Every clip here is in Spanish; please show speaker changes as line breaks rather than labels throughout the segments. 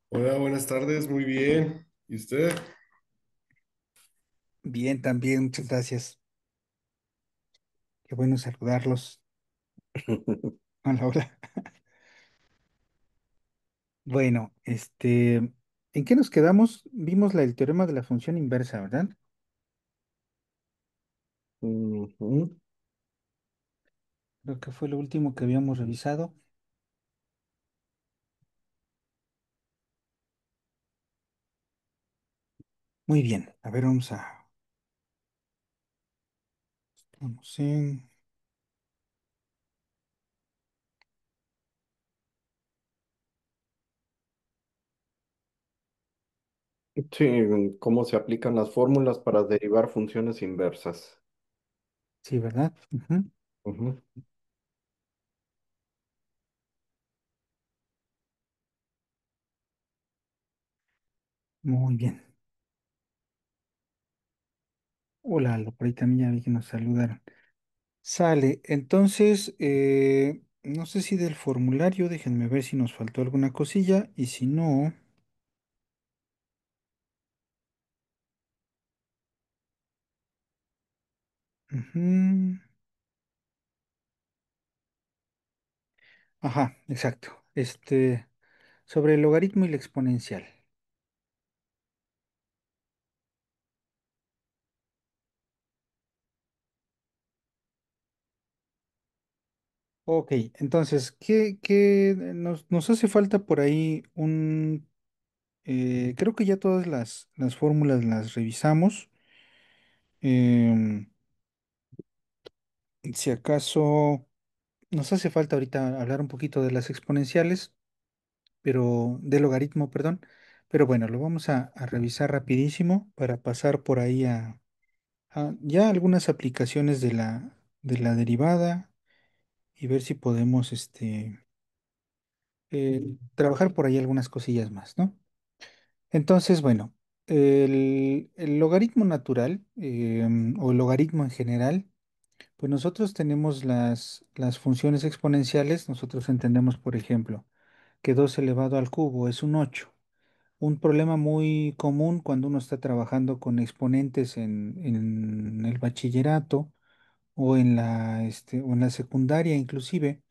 Hola, buenas tardes, muy bien. ¿Y usted?
Bien, también, muchas gracias. Qué bueno saludarlos. Hola, hola. Bueno, ¿en qué nos quedamos? Vimos el teorema de la función inversa, ¿verdad?
Ujú.
Creo que fue lo último que habíamos revisado. Muy bien, a ver, vamos en,
Sí, cómo se aplican las fórmulas para derivar funciones inversas.
sí, ¿verdad? Ujú.
Ujú.
Muy bien. Hola, por ahí también ya vi que nos saludaron. Sale, entonces, no sé si del formulario, déjenme ver si nos faltó alguna cosilla y si no, ujú. Ajá, exacto. Sobre el logaritmo y la exponencial. Ok, entonces, ¿qué nos hace falta por ahí creo que ya todas las fórmulas las revisamos. Em, si acaso nos hace falta ahorita hablar un poquito de las exponenciales, pero del logaritmo, perdón. Pero bueno, lo vamos a revisar rapidísimo para pasar por ahí a ya algunas aplicaciones de la derivada y ver si podemos trabajar por ahí algunas cosillas más, ¿no? Entonces, bueno, el logaritmo natural o el logaritmo en general, pues nosotros tenemos las funciones exponenciales, nosotros entendemos, por ejemplo, que 2 elevado al cubo es un 8. Un problema muy común cuando uno está trabajando con exponentes en el bachillerato o en la secundaria inclusive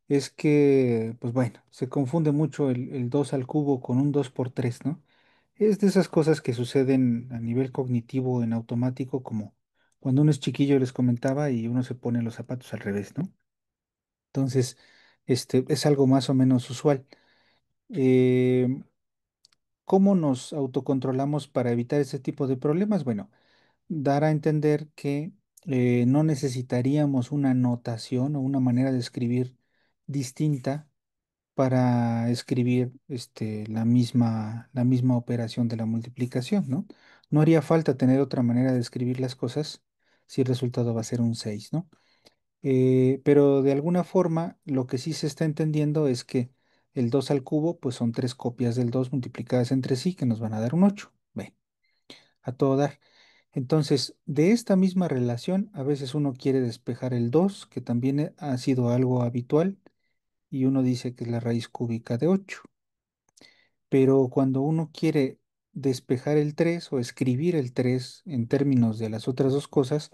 es que, pues bueno, se confunde mucho el 2 al cubo con un 2 por 3, ¿no? Es de esas cosas que suceden a nivel cognitivo en automático, como cuando uno es chiquillo, les comentaba, y uno se pone los zapatos al revés, ¿no? Entonces, es algo más o menos usual. Eh, ¿Cómo nos autocontrolamos para evitar ese tipo de problemas? Bueno, dar a entender que no necesitaríamos una notación o una manera de escribir distinta para escribir la misma operación de la multiplicación, ¿no? No haría falta tener otra manera de escribir las cosas si el resultado va a ser un 6, ¿no? Pero de alguna forma lo que sí se está entendiendo es que el 2 al cubo pues son tres copias del 2 multiplicadas entre sí que nos van a dar un 8. Bueno, a todo dar. Entonces, de esta misma relación, a veces uno quiere despejar el 2 que también ha sido algo habitual, y uno dice que es la raíz cúbica de 8. Pero cuando uno quiere despejar el 3 o escribir el 3 en términos de las otras dos cosas,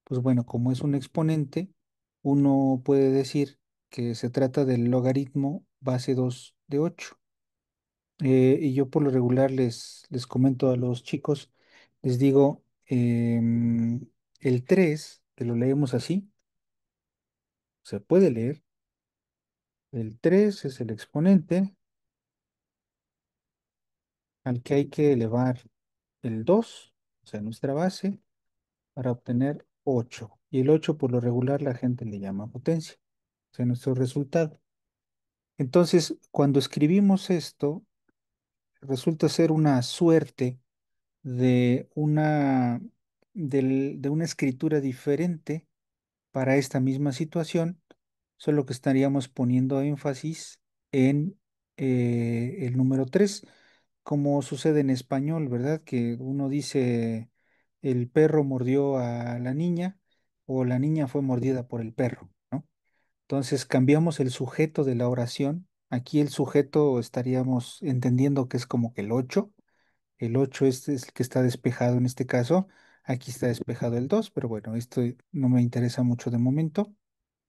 pues bueno, como es un exponente, uno puede decir que se trata del logaritmo base 2 de 8. Y yo por lo regular les comento a los chicos, les digo, el 3 que lo leemos así, se puede leer, el 3 es el exponente al que hay que elevar el 2, o sea, nuestra base, para obtener 8. Y el 8 por lo regular la gente le llama potencia, o sea, nuestro resultado. Entonces, cuando escribimos esto, resulta ser una suerte de una escritura diferente para esta misma situación, solo que estaríamos poniendo énfasis en el número 3, como sucede en español, ¿verdad? Que uno dice el perro mordió a la niña o la niña fue mordida por el perro, ¿no? Entonces cambiamos el sujeto de la oración Aquí el sujeto estaríamos entendiendo que es como que el 8. El 8 es el que está despejado en este caso. Aquí está despejado el 2, pero bueno, esto no me interesa mucho de momento.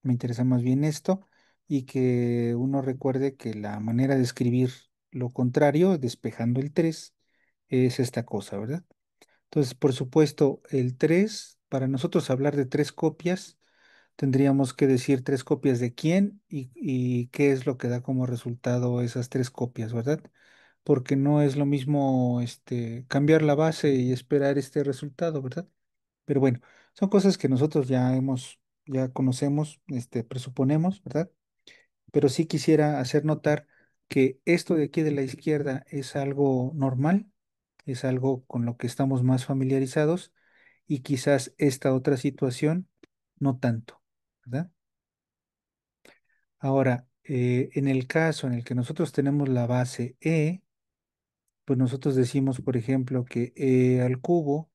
Me interesa más bien esto y que uno recuerde que la manera de escribir lo contrario, despejando el 3, es esta cosa, ¿verdad? Entonces, por supuesto, el 3 para nosotros hablar de tres copias, tendríamos que decir tres copias de quién y qué es lo que da como resultado esas tres copias, ¿verdad? Porque no es lo mismo cambiar la base y esperar este resultado, ¿verdad? Pero bueno, son cosas que nosotros ya conocemos, presuponemos, ¿verdad? Pero sí quisiera hacer notar que esto de aquí de la izquierda es algo normal, es algo con lo que estamos más familiarizados y quizás esta otra situación no tanto, ¿verdad? Ahora, en el caso en el que nosotros tenemos la base pues nosotros decimos, por ejemplo, que al cubo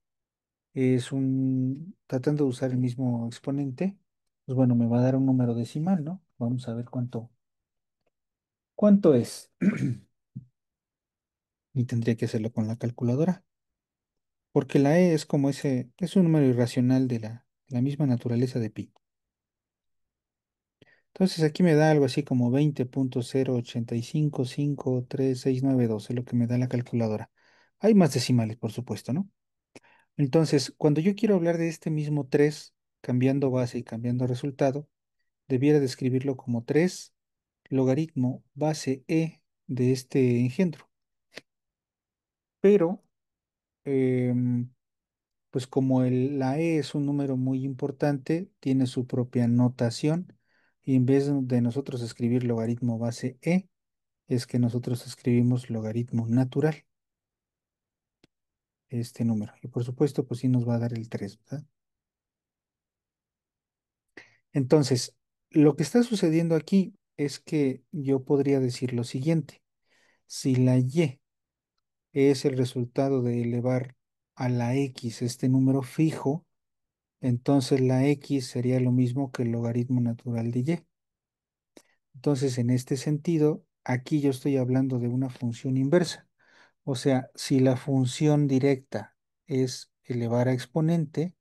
tratando de usar el mismo exponente, pues bueno, me va a dar un número decimal, ¿no? Vamos a ver cuánto es. Y tendría que hacerlo con la calculadora, porque la es como es un número irracional de la misma naturaleza de pi. Entonces aquí me da algo así como 20.0855369 es lo que me da la calculadora. Hay más decimales, por supuesto, ¿no? Entonces, cuando yo quiero hablar de este mismo 3 cambiando base y cambiando resultado, debiera de escribirlo como 3 logaritmo base de este engendro. Pero, em, pues como la es un número muy importante, tiene su propia notación y en vez de nosotros escribir logaritmo base es que nosotros escribimos logaritmo natural, este número. Y por supuesto, pues sí nos va a dar el 3, ¿verdad? Entonces, lo que está sucediendo aquí es que yo podría decir lo siguiente. Si la y es el resultado de elevar a la x este número fijo, entonces la x sería lo mismo que el logaritmo natural de y. Entonces, en este sentido, aquí yo estoy hablando de una función inversa. O sea, si la función directa es elevar a exponente,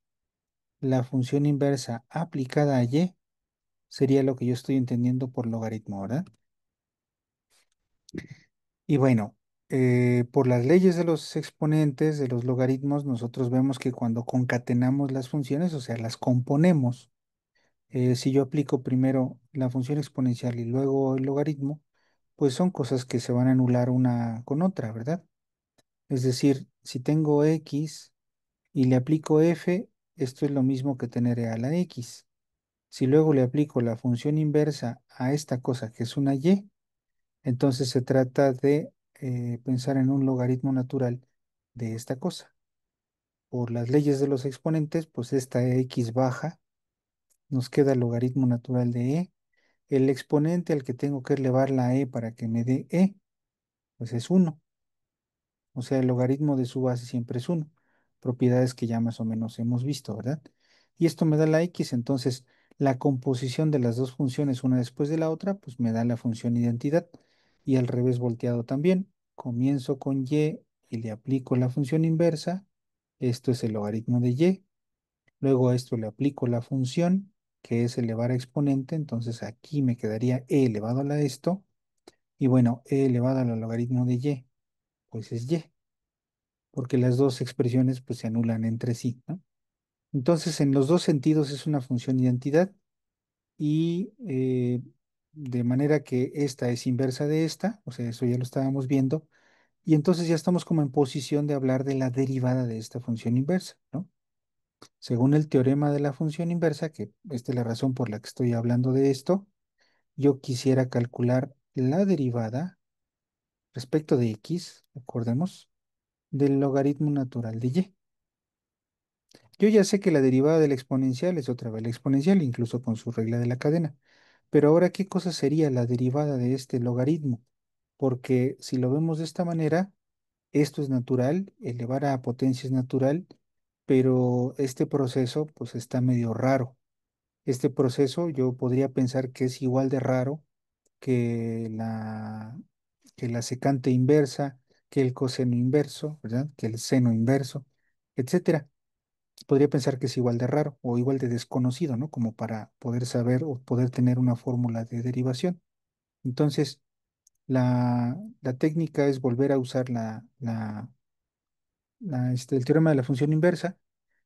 la función inversa aplicada a y sería lo que yo estoy entendiendo por logaritmo, ¿verdad? Y bueno, por las leyes de los exponentes, de los logaritmos, nosotros vemos que cuando concatenamos las funciones, o sea, las componemos, si yo aplico primero la función exponencial y luego el logaritmo, pues son cosas que se van a anular una con otra, ¿verdad? Es decir, si tengo x y le aplico f, esto es lo mismo que tener a la x. Si luego le aplico la función inversa a esta cosa que es una y, entonces se trata de pensar en un logaritmo natural de esta cosa. Por las leyes de los exponentes, pues esta x baja, nos queda el logaritmo natural de El exponente al que tengo que elevar la para que me dé pues es 1. O sea, el logaritmo de su base siempre es 1. Propiedades que ya más o menos hemos visto, ¿verdad? Y esto me da la x, entonces la composición de las dos funciones una después de la otra, pues me da la función identidad. Y al revés volteado también. Comienzo con y le aplico la función inversa. Esto es el logaritmo de y. Luego a esto le aplico la función, que es elevar a exponente. Entonces aquí me quedaría elevado a la esto. Y bueno, elevado al logaritmo de pues es y porque las dos expresiones pues se anulan entre sí, ¿no? Entonces, en los dos sentidos es una función identidad y de manera que esta es inversa de esta, o sea, eso ya lo estábamos viendo, y entonces ya estamos como en posición de hablar de la derivada de esta función inversa, ¿no? Según el teorema de la función inversa, que esta es la razón por la que estoy hablando de esto, yo quisiera calcular la derivada respecto de x, recordemos, del logaritmo natural de y. Yo ya sé que la derivada del exponencial es otra vez la exponencial, incluso con su regla de la cadena. Pero ahora, ¿qué cosa sería la derivada de este logaritmo? Porque si lo vemos de esta manera, esto es natural, elevar a potencia es natural, pero este proceso pues está medio raro. Este proceso yo podría pensar que es igual de raro que la secante inversa, que el coseno inverso, ¿verdad? Que el seno inverso, etcétera. Podría pensar que es igual de raro o igual de desconocido, ¿no? Como para poder saber o poder tener una fórmula de derivación. Entonces, la técnica es volver a usar el teorema de la función inversa,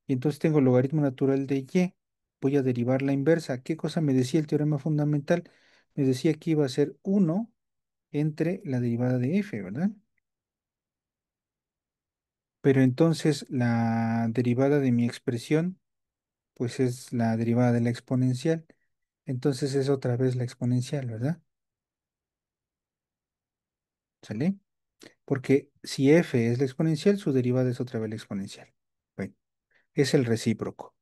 y entonces tengo el logaritmo natural de y. Voy a derivar la inversa. ¿Qué cosa me decía el teorema fundamental? Me decía que iba a ser uno entre la derivada de f, ¿verdad? Pero entonces la derivada de mi expresión, pues es la derivada de la exponencial. Entonces es otra vez la exponencial, ¿verdad? ¿Sale? Porque si f es la exponencial, su derivada es otra vez la exponencial. Bueno, es el recíproco.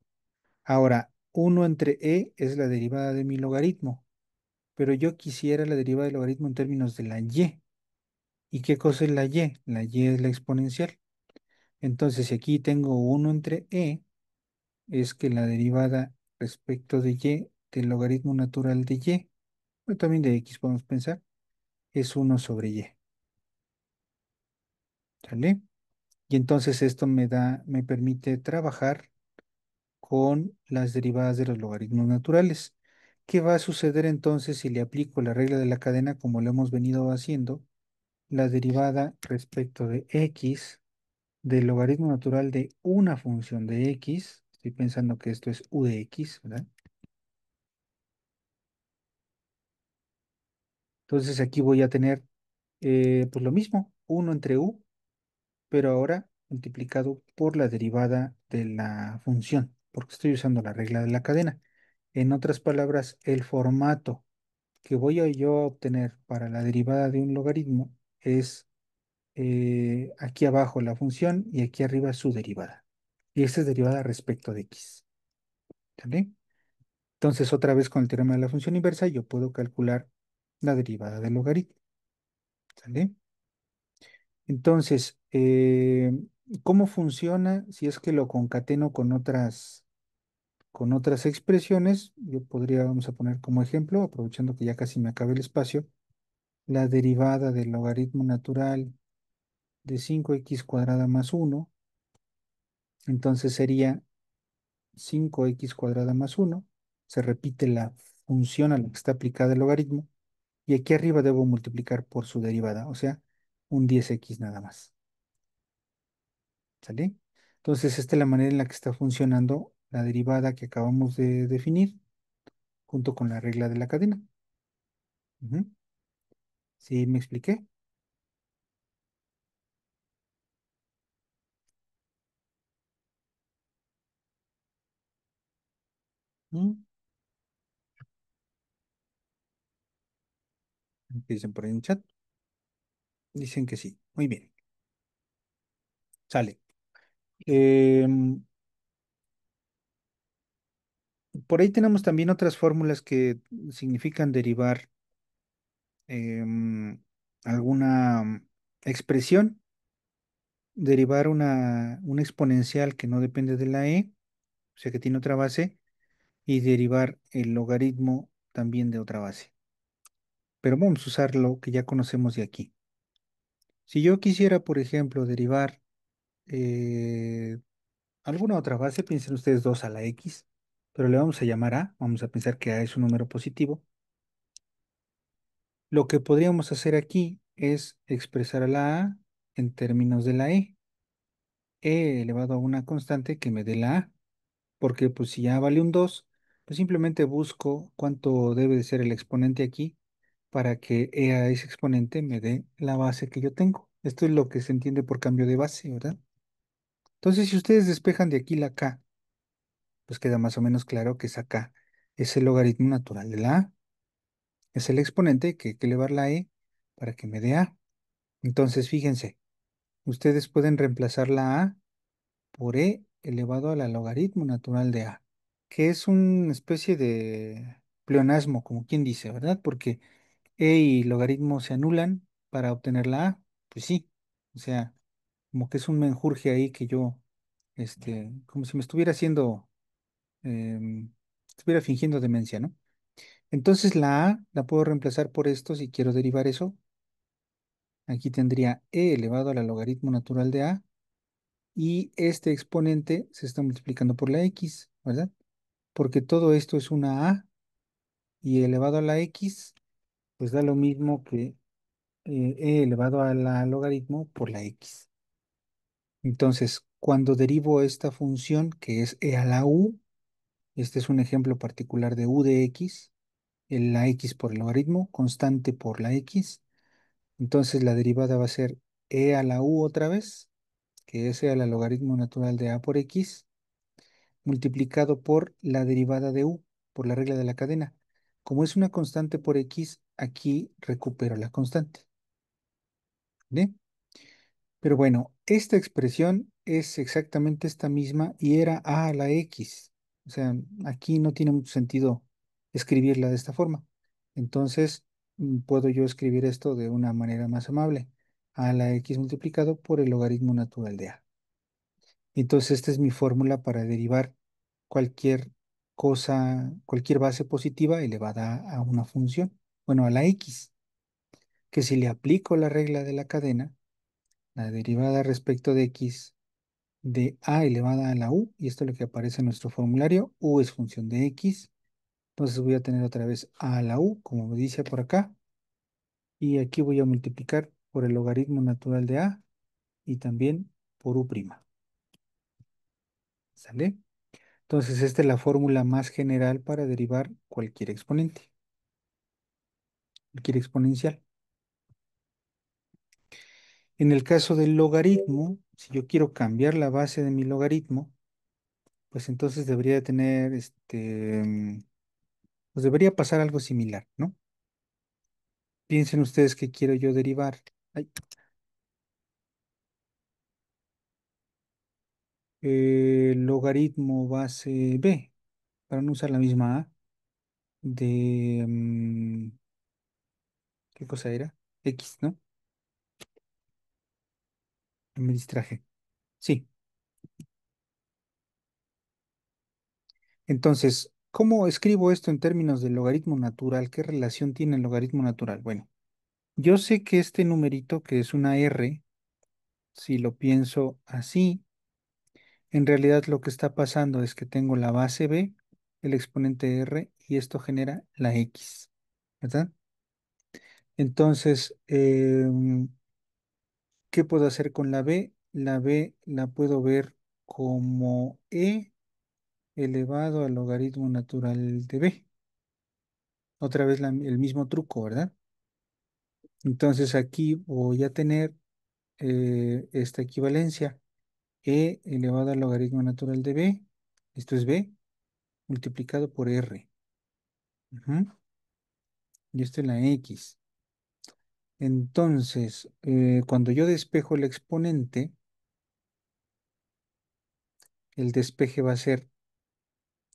Ahora, uno entre e es la derivada de mi logaritmo, pero yo quisiera la derivada del logaritmo en términos de la y. ¿Y qué cosa es la y? La y es la exponencial. Entonces, si aquí tengo uno entre es que la derivada respecto de y del logaritmo natural de y, o también de x podemos pensar, es uno sobre y. ¿Sale? Y entonces esto me permite trabajar con las derivadas de los logaritmos naturales. ¿Qué va a suceder entonces si le aplico la regla de la cadena como lo hemos venido haciendo? La derivada respecto de x del logaritmo natural de una función de x, estoy pensando que esto es u de x, ¿verdad? Entonces aquí voy a tener pues lo mismo, uno entre u, pero ahora multiplicado por la derivada de la función, porque estoy usando la regla de la cadena. En otras palabras, el formato que voy a yo a obtener para la derivada de un logaritmo es aquí abajo la función y aquí arriba su derivada. Y esta es derivada respecto de x. ¿Sale? Entonces, otra vez con el teorema de la función inversa, yo puedo calcular la derivada del logaritmo. ¿Sale? Entonces, ¿cómo funciona si es que lo concateno con otras expresiones? Yo podría, vamos a poner como ejemplo, aprovechando que ya casi me acabé el espacio, la derivada del logaritmo natural de 5x cuadrada más 1. Entonces sería 5x cuadrada más 1. Se repite la función a la que está aplicada el logaritmo. Y aquí arriba debo multiplicar por su derivada, o sea, un 10x nada más. ¿Sale? Entonces, esta es la manera en la que está funcionando la derivada que acabamos de definir junto con la regla de la cadena. Ujú. ¿Sí me expliqué? ¿Mm? ¿Qué dicen por ahí en el chat? Dicen que sí. Muy bien. Sale. Em, por ahí tenemos también otras fórmulas que significan derivar alguna expresión, derivar una exponencial que no depende de la o sea que tiene otra base, y derivar el logaritmo también de otra base. Pero vamos a usar lo que ya conocemos de aquí. Si yo quisiera, por ejemplo, derivar eh, alguna otra base, piensen ustedes 2 a la x, pero le vamos a llamar a, vamos a pensar que a es un número positivo. Lo que podríamos hacer aquí es expresar a la a en términos de la e elevado a una constante que me dé la a, porque pues si ya vale un 2, pues simplemente busco cuánto debe de ser el exponente aquí para que e a ese exponente me dé la base que yo tengo. Esto es lo que se entiende por cambio de base, ¿verdad? Entonces, si ustedes despejan de aquí la k, pues queda más o menos claro que esa k es el logaritmo natural de la a, es el exponente que hay que elevar la e para que me dé a. Entonces, fíjense, ustedes pueden reemplazar la a por e elevado a la logaritmo natural de a, que es una especie de pleonasmo, como quien dice, ¿verdad? Porque e y logaritmo se anulan para obtener la a, pues sí, o sea, como que es un menjurje ahí que yo, como si me estuviera haciendo, estuviera fingiendo demencia, ¿no? Entonces la a la puedo reemplazar por esto si quiero derivar eso. Aquí tendría e elevado a la logaritmo natural de a y este exponente se está multiplicando por la x, ¿verdad? Porque todo esto es una a y elevado a la x, pues da lo mismo que e elevado a la logaritmo por la x. Entonces, cuando derivo esta función que es e a la u, este es un ejemplo particular de u de x, la x por el logaritmo, constante por la x, entonces la derivada va a ser e a la u otra vez, que es e a la logaritmo natural de a por x, multiplicado por la derivada de u, por la regla de la cadena. Como es una constante por x, aquí recupero la constante. ¿Bien? Pero bueno, esta expresión es exactamente esta misma y era a la x. O sea, aquí no tiene mucho sentido escribirla de esta forma. Entonces, puedo yo escribir esto de una manera más amable. A la x multiplicado por el logaritmo natural de a. Entonces, esta es mi fórmula para derivar cualquier cosa, cualquier base positiva elevada a una función. Bueno, a la x, que si le aplico la regla de la cadena, la derivada respecto de x de a elevada a la u, y esto es lo que aparece en nuestro formulario, u es función de x, entonces voy a tener otra vez a la u, como me dice por acá, y aquí voy a multiplicar por el logaritmo natural de a y también por u', ¿sale? Entonces esta es la fórmula más general para derivar cualquier exponente, cualquier exponencial. En el caso del logaritmo, si yo quiero cambiar la base de mi logaritmo, pues entonces debería de tener, pues debería pasar algo similar, ¿no? Piensen ustedes que quiero yo derivar. Ay, logaritmo base b, para no usar la misma a, de, ¿qué cosa era? X, ¿no? Me distraje. Sí. Entonces, ¿cómo escribo esto en términos de logaritmo natural? ¿Qué relación tiene el logaritmo natural? Bueno, yo sé que este numerito, que es una r, si lo pienso así, en realidad lo que está pasando es que tengo la base b, el exponente r, y esto genera la x, ¿verdad? Entonces, ¿qué puedo hacer con la b? La b la puedo ver como e elevado al logaritmo natural de b. Otra vez el mismo truco, ¿verdad? Entonces aquí voy a tener esta equivalencia. E elevado al logaritmo natural de b, esto es b, multiplicado por r. Ujú. Y esto es la x. Entonces, cuando yo despejo el exponente, el despeje va a ser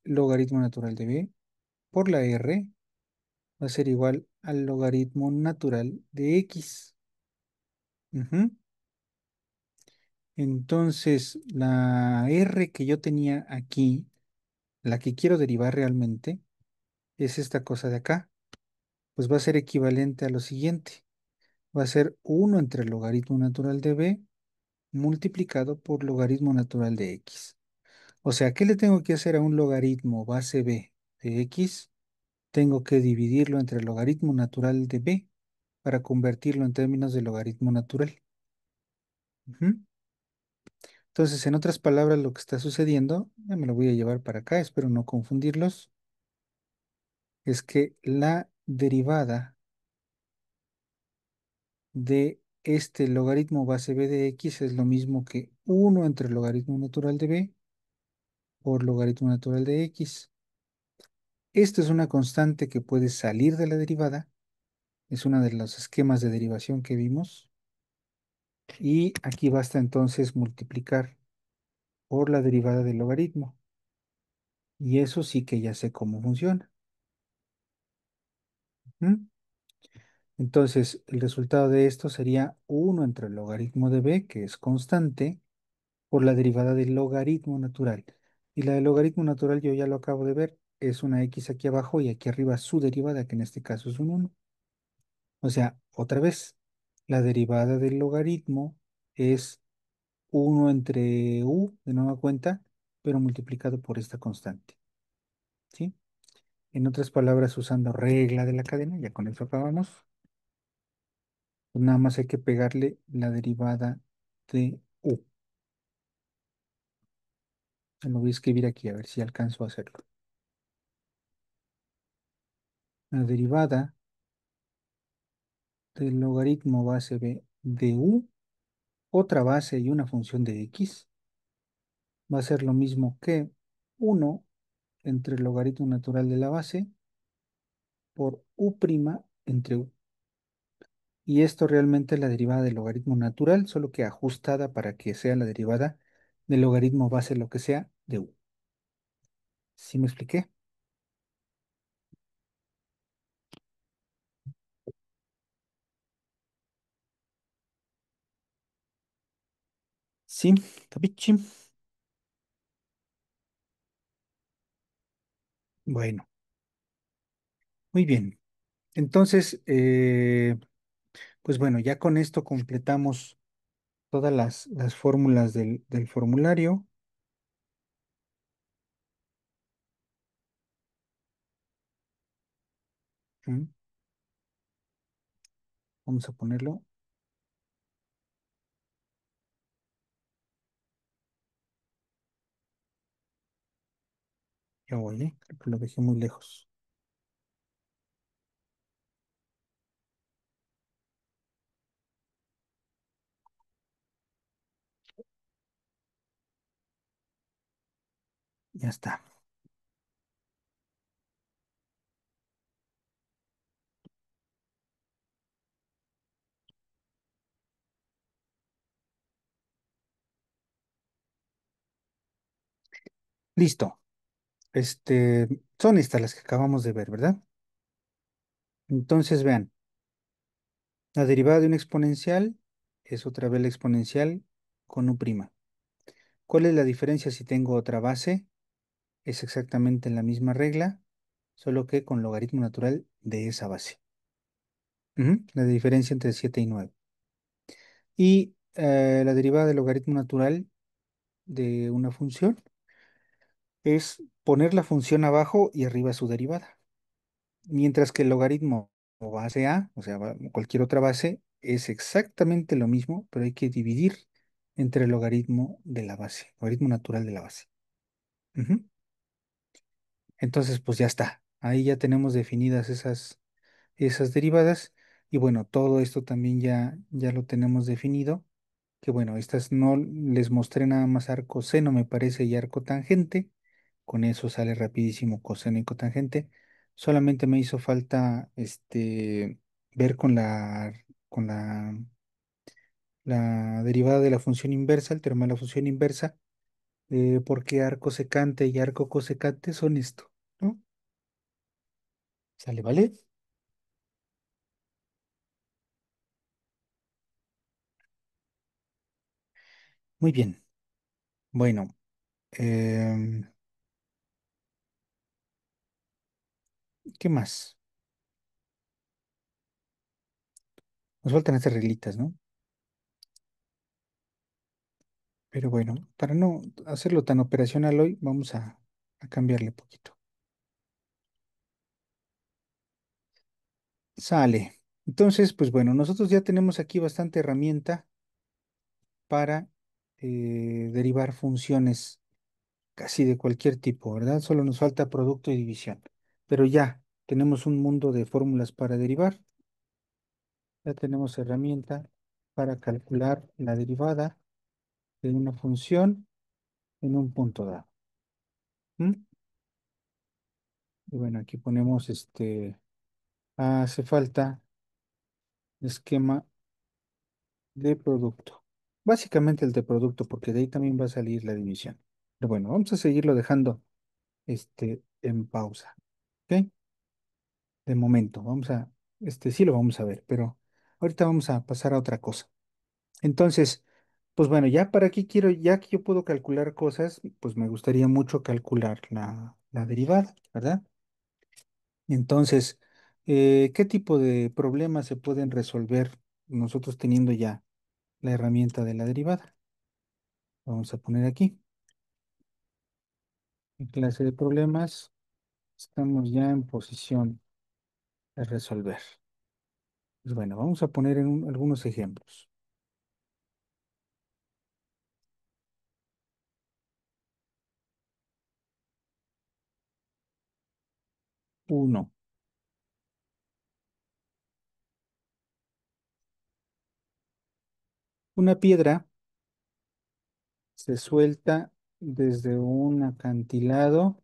logaritmo natural de b por la r va a ser igual al logaritmo natural de x. Ujú. Entonces, la r que yo tenía aquí, la que quiero derivar realmente, es esta cosa de acá. Pues va a ser equivalente a lo siguiente. Va a ser uno entre el logaritmo natural de b multiplicado por logaritmo natural de x. O sea, ¿qué le tengo que hacer a un logaritmo base b de x? Tengo que dividirlo entre el logaritmo natural de b para convertirlo en términos de logaritmo natural. Ujú. Entonces, en otras palabras, lo que está sucediendo, ya me lo voy a llevar para acá, espero no confundirlos, es que la derivada de este logaritmo base b de x es lo mismo que uno entre el logaritmo natural de b por logaritmo natural de x. Esto es una constante que puede salir de la derivada, es uno de los esquemas de derivación que vimos, y aquí basta entonces multiplicar por la derivada del logaritmo. Y eso sí que ya sé cómo funciona. ¿Mm? Entonces, el resultado de esto sería uno entre el logaritmo de b, que es constante, por la derivada del logaritmo natural. Y la del logaritmo natural yo ya lo acabo de ver, es una x aquí abajo y aquí arriba su derivada, que en este caso es un uno. O sea, otra vez, la derivada del logaritmo es uno entre u de nueva cuenta, pero multiplicado por esta constante, ¿sí? En otras palabras, usando regla de la cadena, ya con eso acabamos, pues nada más hay que pegarle la derivada de u. Lo voy a escribir aquí a ver si alcanzo a hacerlo. La derivada del logaritmo base b de u, otra base y una función de x, va a ser lo mismo que uno entre el logaritmo natural de la base por u' entre u. Y esto realmente es la derivada del logaritmo natural, solo que ajustada para que sea la derivada del logaritmo base lo que sea de u. ¿Sí me expliqué? Sí, capichi. Bueno, muy bien. Entonces, pues bueno, ya con esto completamos todas las fórmulas del formulario. ¿Mm? Vamos a ponerlo. Ya voy, ¿eh? Creo que lo dejé muy lejos. Ya está. Listo. Son estas las que acabamos de ver, ¿verdad? Entonces, vean, la derivada de una exponencial es otra vez la exponencial con u'. ¿Cuál es la diferencia si tengo otra base? Es exactamente la misma regla, solo que con logaritmo natural de esa base. Ujú, la diferencia entre 7 y 9. Y la derivada del logaritmo natural de una función es poner la función abajo y arriba su derivada. Mientras que el logaritmo o base A, o sea, cualquier otra base, es exactamente lo mismo, pero hay que dividir entre el logaritmo de la base, logaritmo natural de la base. Ujú. Entonces, pues ya está. Ahí ya tenemos definidas esas derivadas. Y bueno, todo esto también ya lo tenemos definido. Que bueno, estas no les mostré nada más arco seno, me parece, y arco tangente. Con eso sale rapidísimo coseno y cotangente. Solamente me hizo falta ver con la derivada de la función inversa, el teorema de la función inversa, porque arco secante y arco cosecante son esto, ¿no? ¿Sale, vale? Muy bien. Bueno, em, ¿qué más? Nos faltan estas reglitas, ¿no? Pero bueno, para no hacerlo tan operacional hoy, vamos a cambiarle poquito. Sale. Entonces, pues bueno, nosotros ya tenemos aquí bastante herramienta para derivar funciones casi de cualquier tipo, ¿verdad? Solo nos falta producto y división. Pero ya tenemos un mundo de fórmulas para derivar. Ya tenemos herramienta para calcular la derivada de una función en un punto dado. ¿Mm? Y bueno, aquí ponemos hace falta esquema de producto. Básicamente el de producto, porque de ahí también va a salir la división. Pero bueno, vamos a seguirlo dejando en pausa. ¿Ok? De momento, sí lo vamos a ver, pero ahorita vamos a pasar a otra cosa. Entonces, pues bueno, ya para aquí quiero, ya que yo puedo calcular cosas, pues me gustaría mucho calcular la derivada, ¿verdad? Entonces, ¿qué tipo de problemas se pueden resolver nosotros teniendo ya la herramienta de la derivada? Vamos a poner aquí, en clase de problemas, estamos ya en posición de resolver. Pues bueno, vamos a poner algunos ejemplos. Uno, una piedra se suelta desde un acantilado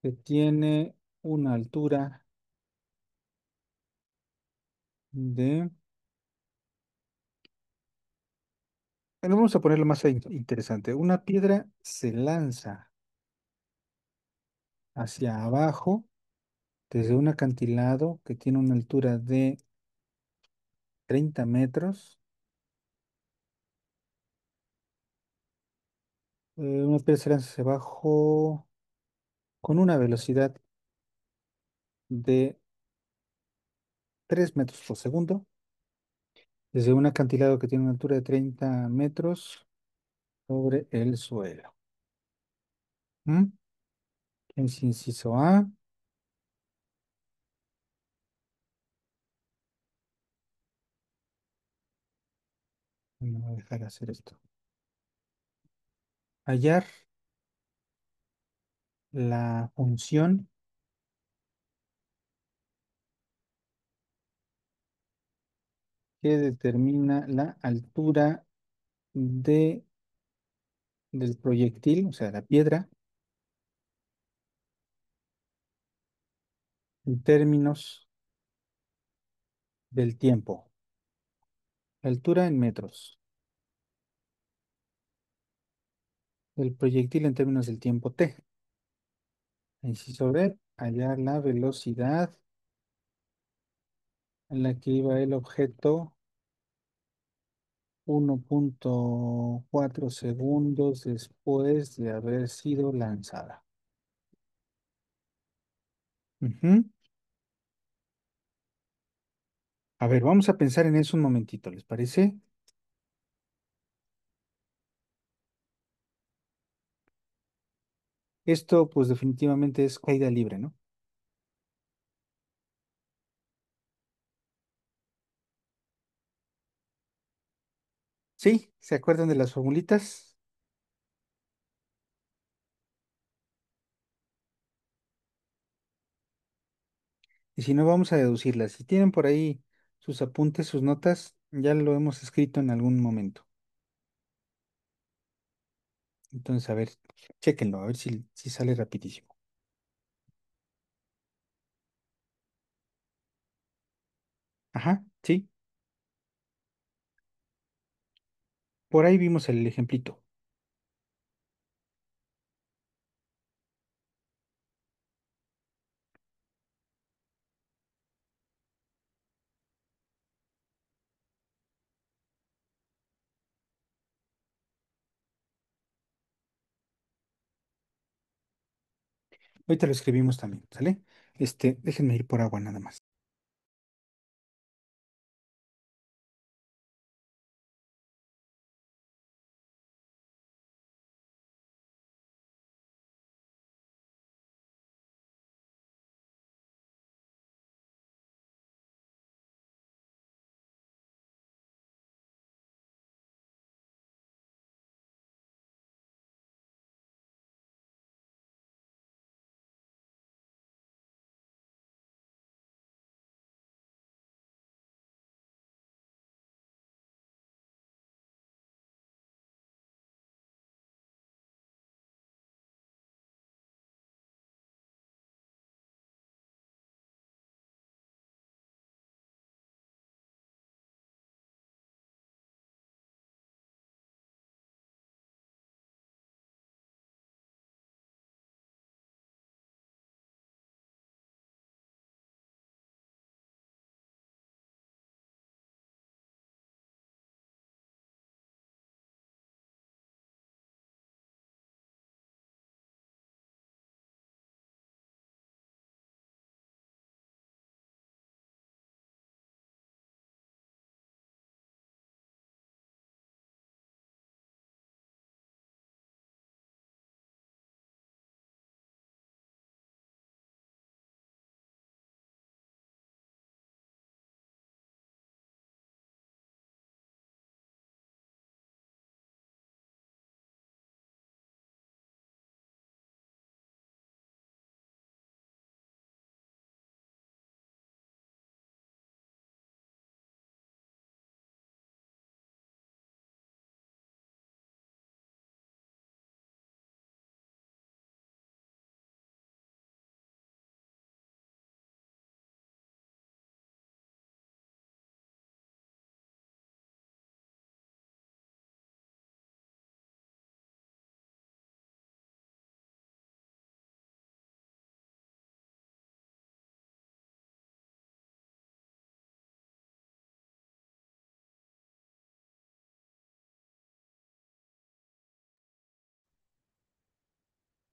que tiene una altura de... Bueno, vamos a ponerlo más interesante. Una piedra se lanza hacia abajo desde un acantilado que tiene una altura de 30 metros. Una piedra se lanza hacia abajo con una velocidad de 3 metros por segundo, desde un acantilado que tiene una altura de 30 metros sobre el suelo. ¿Mm? Es inciso A. No voy a dejar hacer esto. Hallar la función que determina la altura de, del proyectil, o sea, la piedra, en términos del tiempo. Altura en metros. El proyectil en términos del tiempo t. Inciso B, hallar la velocidad a la que iba el objeto 1,4 segundos después de haber sido lanzada. Ujú. A ver, vamos a pensar en eso un momentito, ¿les parece? Esto, pues definitivamente es caída libre, ¿no? Sí, ¿se acuerdan de las formulitas? Y si no, vamos a deducirlas. Si tienen por ahí sus apuntes, sus notas, ya lo hemos escrito en algún momento. Entonces, a ver, chéquenlo, a ver si sale rapidísimo. Ajá, sí, por ahí vimos el ejemplito. Ahorita lo escribimos también, ¿sale? Déjenme ir por agua nada más.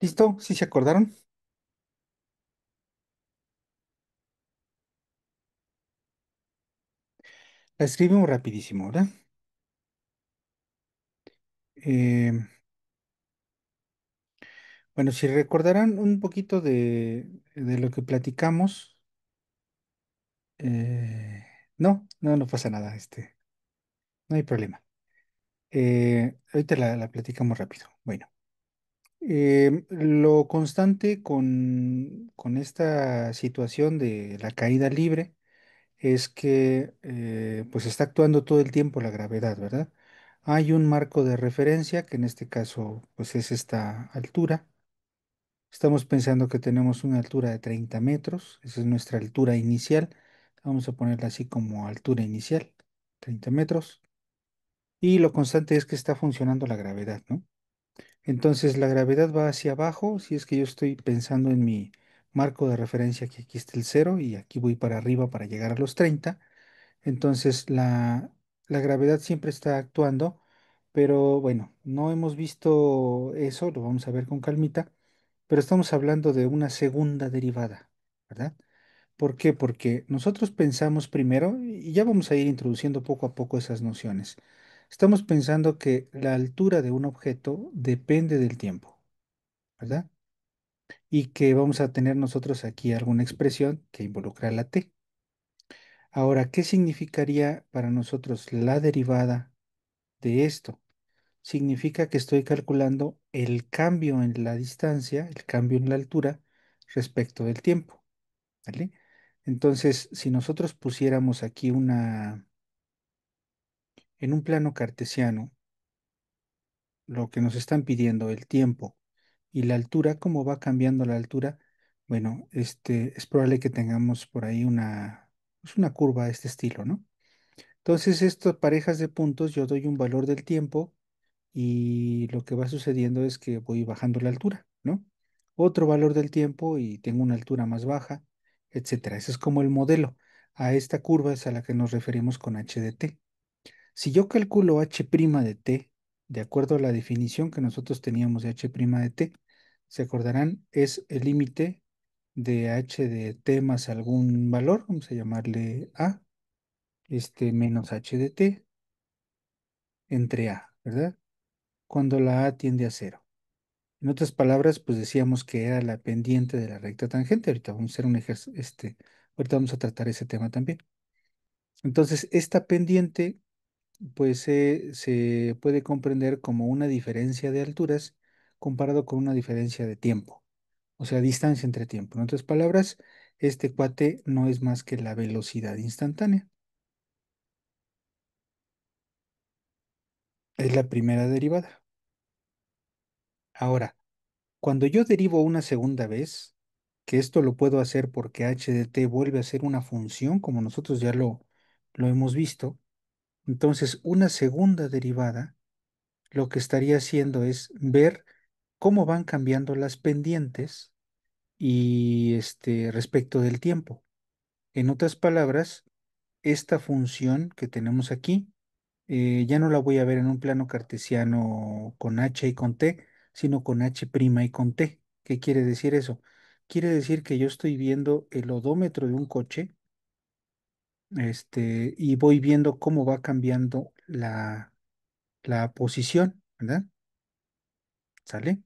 ¿Listo? ¿Sí se acordaron? La escribimos rapidísimo, ¿verdad? Eh, bueno, si recordarán un poquito de lo que platicamos, eh, no pasa nada, no hay problema. Ahorita la platicamos rápido. Bueno, lo constante con esta situación de la caída libre es que pues está actuando todo el tiempo la gravedad, ¿verdad? Hay un marco de referencia, que en este caso pues es esta altura. Estamos pensando que tenemos una altura de 30 metros, esa es nuestra altura inicial. Vamos a ponerla así como altura inicial, 30 metros. Y lo constante es que está funcionando la gravedad, ¿no? Entonces la gravedad va hacia abajo, si es que yo estoy pensando en mi marco de referencia, que aquí está el cero y aquí voy para arriba para llegar a los 30. Entonces la gravedad siempre está actuando, pero bueno, no hemos visto eso, lo vamos a ver con calmita, pero estamos hablando de una segunda derivada, ¿verdad? ¿Por qué? Porque nosotros pensamos primero, y ya vamos a ir introduciendo poco a poco esas nociones. Estamos pensando que la altura de un objeto depende del tiempo, ¿verdad? Y que vamos a tener nosotros aquí alguna expresión que involucra la t. Ahora, ¿qué significaría para nosotros la derivada de esto? Significa que estoy calculando el cambio en la distancia, el cambio en la altura respecto del tiempo, ¿vale? Entonces, si nosotros pusiéramos aquí en un plano cartesiano, lo que nos están pidiendo, el tiempo y la altura, cómo va cambiando la altura, bueno, es probable que tengamos por ahí pues una curva de este estilo, ¿no? Entonces, estas parejas de puntos, yo doy un valor del tiempo y lo que va sucediendo es que voy bajando la altura, ¿no? Otro valor del tiempo y tengo una altura más baja, etcétera. Ese es como el modelo. A esta curva es a la que nos referimos con h de t. Si yo calculo h' de t, de acuerdo a la definición que nosotros teníamos de h' de t, se acordarán, es el límite de h de t más algún valor, vamos a llamarle a, menos h de t entre a, ¿verdad? Cuando la a tiende a cero. En otras palabras, pues decíamos que era la pendiente de la recta tangente. Ahorita vamos a hacer un ejercicio, ahorita vamos a tratar ese tema también. Entonces, esta pendiente, pues se puede comprender como una diferencia de alturas comparado con una diferencia de tiempo, o sea, distancia entre tiempo. En otras palabras, este cuate no es más que la velocidad instantánea. Es la primera derivada. Ahora, cuando yo derivo una segunda vez, que esto lo puedo hacer porque h de t vuelve a ser una función, como nosotros ya lo hemos visto, entonces una segunda derivada lo que estaría haciendo es ver cómo van cambiando las pendientes y respecto del tiempo. En otras palabras, esta función que tenemos aquí ya no la voy a ver en un plano cartesiano con h y con t, sino con h' y con t. ¿Qué quiere decir eso? Quiere decir que yo estoy viendo el odómetro de un coche, y voy viendo cómo va cambiando la posición, ¿verdad? ¿Sale?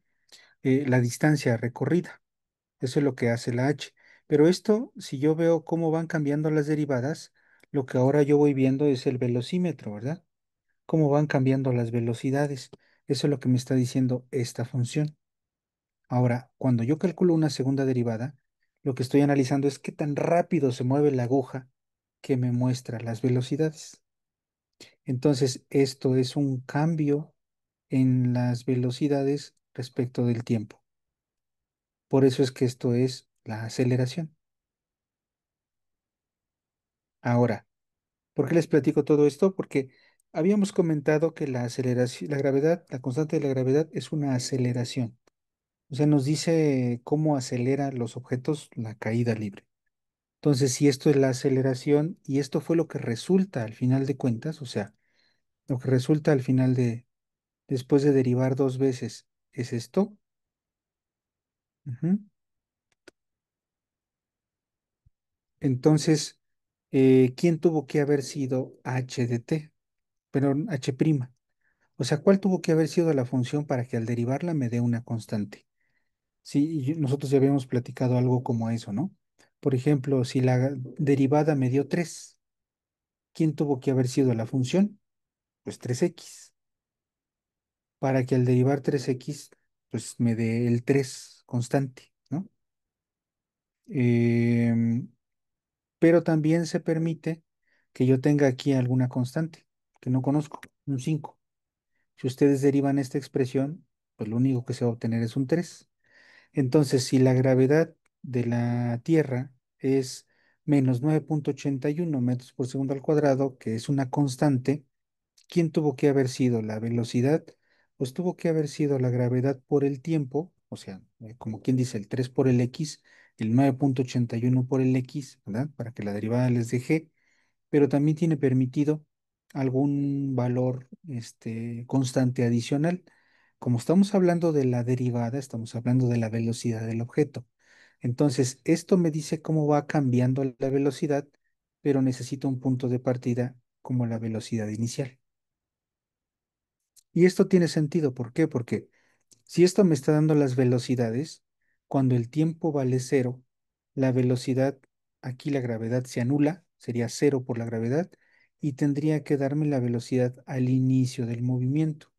La distancia recorrida. Eso es lo que hace la h. Pero esto, si yo veo cómo van cambiando las derivadas, lo que ahora yo voy viendo es el velocímetro, ¿verdad? Cómo van cambiando las velocidades. Eso es lo que me está diciendo esta función. Ahora, cuando yo calculo una segunda derivada, lo que estoy analizando es qué tan rápido se mueve la aguja que me muestra las velocidades. Entonces, esto es un cambio en las velocidades respecto del tiempo. Por eso es que esto es la aceleración. Ahora, ¿por qué les platico todo esto? Porque habíamos comentado que la aceleración, la gravedad, la constante de la gravedad es una aceleración. O sea, nos dice cómo acelera los objetos la caída libre. Entonces, si esto es la aceleración y esto fue lo que resulta al final de cuentas, o sea, lo que resulta al final después de derivar dos veces, es esto, Ujú. Entonces, ¿quién tuvo que haber sido h de t? Pero h'. O sea, ¿cuál tuvo que haber sido la función para que al derivarla me dé una constante? Sí, nosotros ya habíamos platicado algo como eso, ¿no? Por ejemplo, si la derivada me dio 3, ¿quién tuvo que haber sido la función? Pues 3x. Para que al derivar 3x, pues me dé el 3 constante, ¿no? Em, pero también se permite que yo tenga aquí alguna constante que no conozco, un 5. Si ustedes derivan esta expresión, pues lo único que se va a obtener es un 3. Entonces, si la gravedad de la Tierra es menos 9,81 metros por segundo al cuadrado, que es una constante, ¿quién tuvo que haber sido la velocidad? Pues tuvo que haber sido la gravedad por el tiempo, o sea, como quien dice, el 3 por el x, el 9,81 por el x, ¿verdad? Para que la derivada les deje, pero también tiene permitido algún valor constante adicional. Como estamos hablando de la derivada, estamos hablando de la velocidad del objeto. Entonces, esto me dice cómo va cambiando la velocidad, pero necesito un punto de partida como la velocidad inicial. Y esto tiene sentido, ¿por qué? Porque si esto me está dando las velocidades, cuando el tiempo vale cero, la velocidad, aquí la gravedad se anula, sería cero por la gravedad, y tendría que darme la velocidad al inicio del movimiento.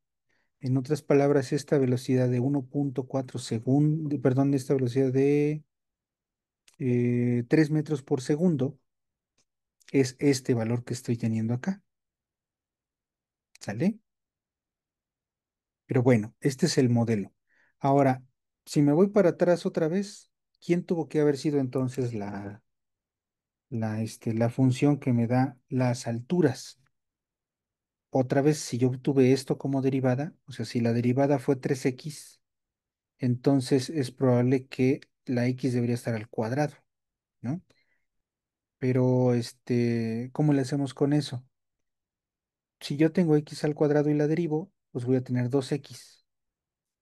En otras palabras, esta velocidad de 1,4 segundos, perdón, esta velocidad de 3 metros por segundo es este valor que estoy teniendo acá, ¿sale? Pero bueno, este es el modelo. Ahora, si me voy para atrás otra vez, ¿quién tuvo que haber sido entonces la función que me da las alturas? Otra vez, si yo tuve esto como derivada, o sea, si la derivada fue 3x, entonces es probable que la x debería estar al cuadrado, ¿no? Pero, ¿cómo le hacemos con eso? Si yo tengo x al cuadrado y la derivo, pues voy a tener 2x.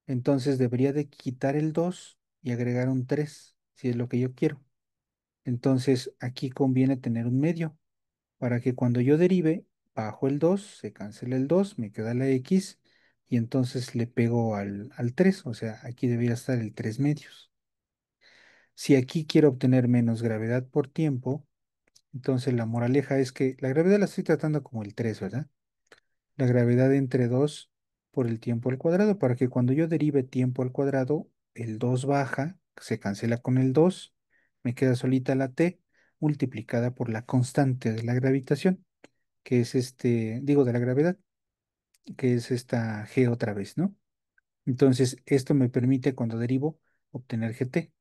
Entonces debería de quitar el 2 y agregar un 3 si es lo que yo quiero. Entonces aquí conviene tener un medio para que cuando yo derive, bajo el 2 se cancela el 2 me queda la x y entonces le pego al 3, o sea, aquí debería estar el 3 medios. Si aquí quiero obtener menos gravedad por tiempo, entonces la moraleja es que la gravedad la estoy tratando como el 3, ¿verdad? La gravedad entre 2 por el tiempo al cuadrado, para que cuando yo derive tiempo al cuadrado, el 2 baja, se cancela con el 2, me queda solita la t multiplicada por la constante de la gravitación, que es digo, de la gravedad, que es esta g otra vez, ¿no? Entonces, esto me permite cuando derivo obtener gt.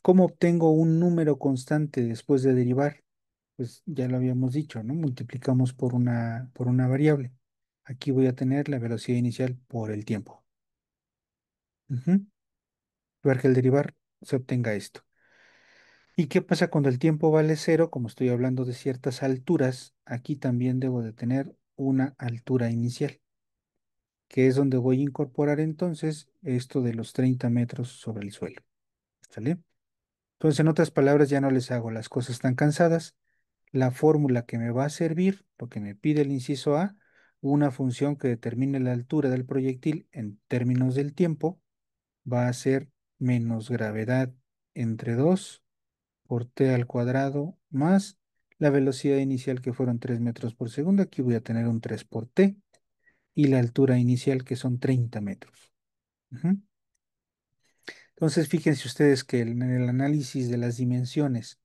¿Cómo obtengo un número constante después de derivar? Pues ya lo habíamos dicho, ¿no? Multiplicamos por una variable. Aquí voy a tener la velocidad inicial por el tiempo. Ujú. Para que al derivar se obtenga esto. ¿Y qué pasa cuando el tiempo vale cero? Como estoy hablando de ciertas alturas, aquí también debo de tener una altura inicial, que es donde voy a incorporar entonces esto de los 30 metros sobre el suelo. ¿Sale? Entonces, en otras palabras, ya no les hago las cosas tan cansadas. La fórmula que me va a servir, lo que me pide el inciso A, una función que determine la altura del proyectil en términos del tiempo, va a ser menos gravedad entre 2 por t al cuadrado más la velocidad inicial que fueron 3 metros por segundo. Aquí voy a tener un 3 por t y la altura inicial que son 30 metros. Ujú. Entonces, fíjense ustedes que en el análisis de las dimensiones,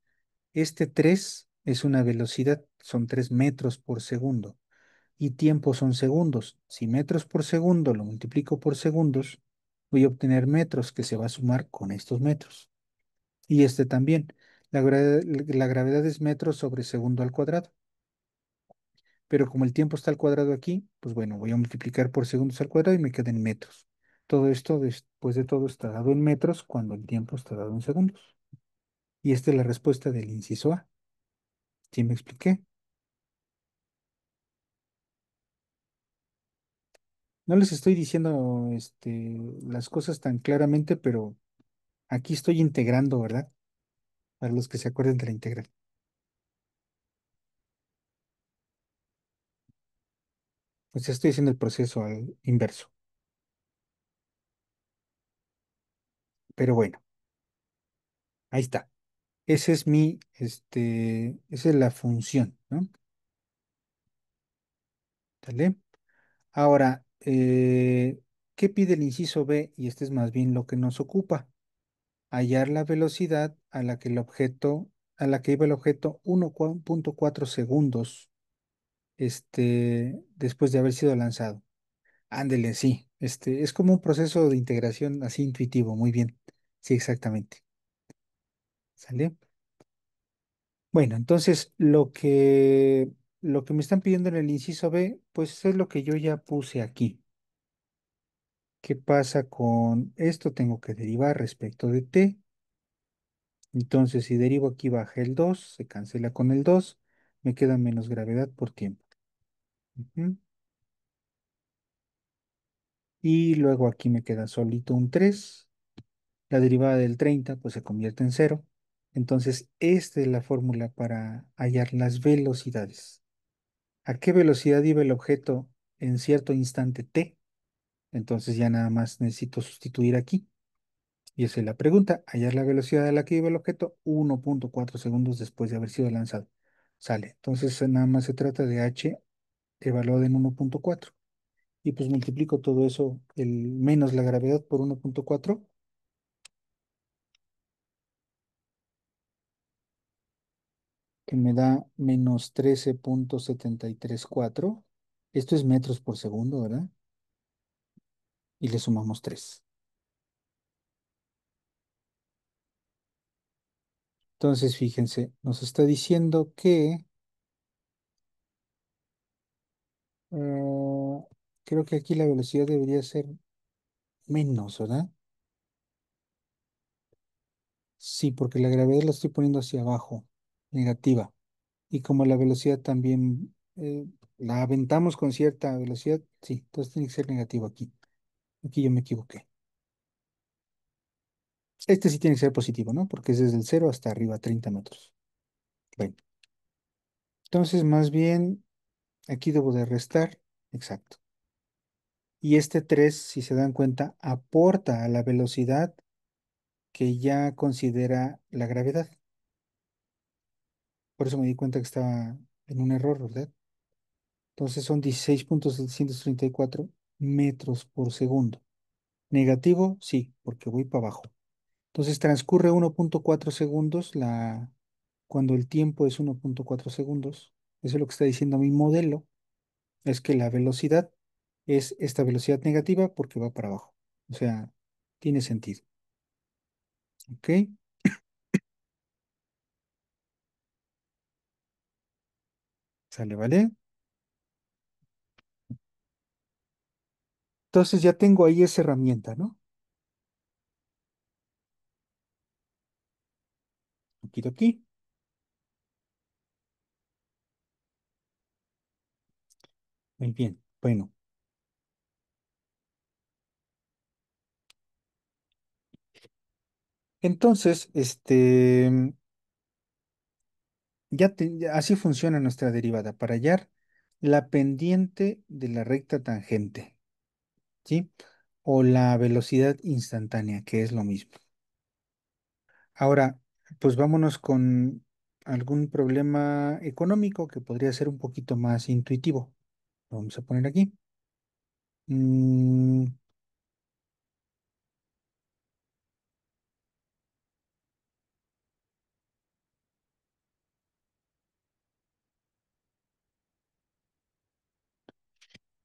este 3 es una velocidad, son 3 metros por segundo y tiempo son segundos. Si metros por segundo lo multiplico por segundos, voy a obtener metros que se va a sumar con estos metros. Y este también. La gravedad es metros sobre segundo al cuadrado. Pero como el tiempo está al cuadrado aquí, pues bueno, voy a multiplicar por segundos al cuadrado y me queda en metros. Todo esto, después de todo, está dado en metros cuando el tiempo está dado en segundos. Y esta es la respuesta del inciso A. ¿Sí me expliqué? No les estoy diciendo las cosas tan claramente, pero Aquí estoy integrando, ¿verdad? Para los que se acuerden de la integral. Pues ya estoy haciendo el proceso al inverso. Pero bueno, ahí está. Ese es esa es la función, ¿no? ¿Sale? Ahora, ¿qué pide el inciso B? Y este es más bien lo que nos ocupa. Hallar la velocidad a la que iba el objeto 1,4 segundos, después de haber sido lanzado. Ándele, sí. Es como un proceso de integración así intuitivo, muy bien. Sí, exactamente. ¿Sale? Bueno, entonces lo que me están pidiendo en el inciso B, pues es lo que yo ya puse aquí. ¿Qué pasa con esto? Tengo que derivar respecto de t. Entonces, si derivo aquí baja el 2, se cancela con el 2, me queda menos gravedad por tiempo. Ujú. Y luego aquí me queda solito un 3. La derivada del 30 pues se convierte en cero. Entonces, esta es la fórmula para hallar las velocidades. ¿A qué velocidad iba el objeto en cierto instante t? Entonces ya nada más necesito sustituir aquí. Y esa es la pregunta. Hallar la velocidad a la que iba el objeto 1,4 segundos después de haber sido lanzado. Sale. Entonces nada más se trata de h evaluado en 1,4. Y pues multiplico todo eso, el menos la gravedad por 1,4, que me da menos 13,734. Esto es metros por segundo, ¿verdad? Y le sumamos 3. Entonces, fíjense, nos está diciendo que ah, creo que aquí la velocidad debería ser menos, ¿verdad? Sí, porque la gravedad la estoy poniendo hacia abajo, negativa. Y como la velocidad también la aventamos con cierta velocidad, sí, entonces tiene que ser negativo aquí. Aquí yo me equivoqué. Este sí tiene que ser positivo, ¿no? Porque es desde el cero hasta arriba, 30 metros. Bueno, entonces más bien aquí debo de restar. Exacto. Y este 3, si se dan cuenta, aporta a la velocidad que ya considera la gravedad. Por eso me di cuenta que estaba en un error, ¿verdad? Entonces son 16,734 metros por segundo. Negativo, sí, porque voy para abajo. Entonces transcurre 1,4 segundos cuando el tiempo es 1,4 segundos. Eso es lo que está diciendo mi modelo, es que la velocidad es esta velocidad negativa porque va para abajo. O sea, tiene sentido. ¿Ok? ¿Sale, vale? Entonces ya tengo ahí esa herramienta, ¿no? Aquí. Muy bien. Bueno, entonces, ya así funciona nuestra derivada para hallar la pendiente de la recta tangente, ¿sí? O la velocidad instantánea, que es lo mismo. Ahora, pues vámonos con algún problema económico que podría ser un poquito más intuitivo. Lo vamos a poner aquí. Mm,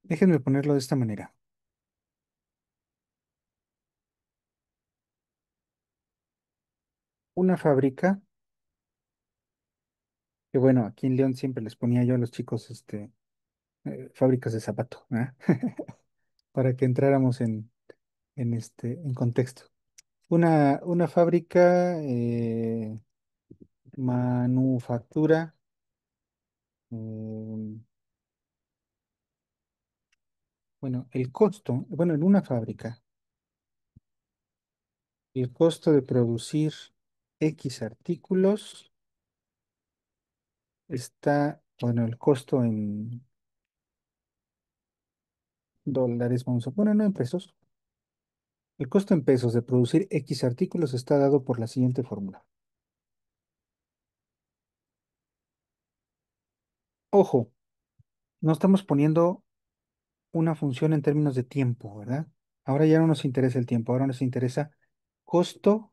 déjenme ponerlo de esta manera. Una fábrica, que bueno, aquí en León siempre les ponía yo a los chicos, fábricas de zapato, ¿ah? Para que entráramos en contexto. Una fábrica manufactura, mm, bueno, el costo, bueno, en una fábrica, El costo de producir X artículos está, bueno, el costo en dólares, vamos a poner, no en pesos. El costo en pesos de producir X artículos está dado por la siguiente fórmula. Ojo, no estamos poniendo una función en términos de tiempo, ¿verdad? Ahora ya no nos interesa el tiempo, ahora nos interesa costo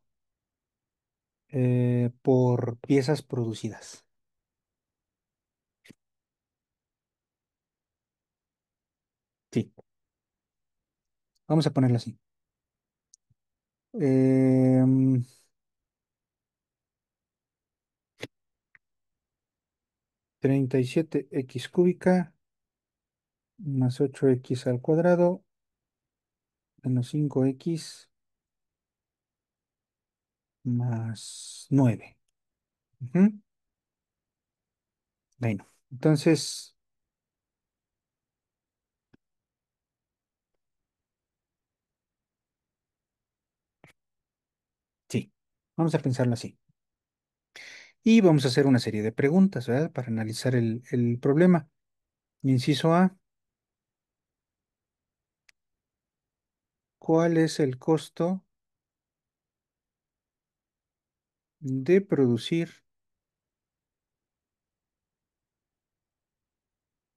por piezas producidas. Sí, vamos a ponerlo así. Em, 37x cúbica más 8x al cuadrado menos 5x más 9. Ujú. Bueno, entonces, sí, vamos a pensarlo así. Y vamos a hacer una serie de preguntas, ¿verdad? Para analizar el problema. Inciso A, ¿cuál es el costo de producir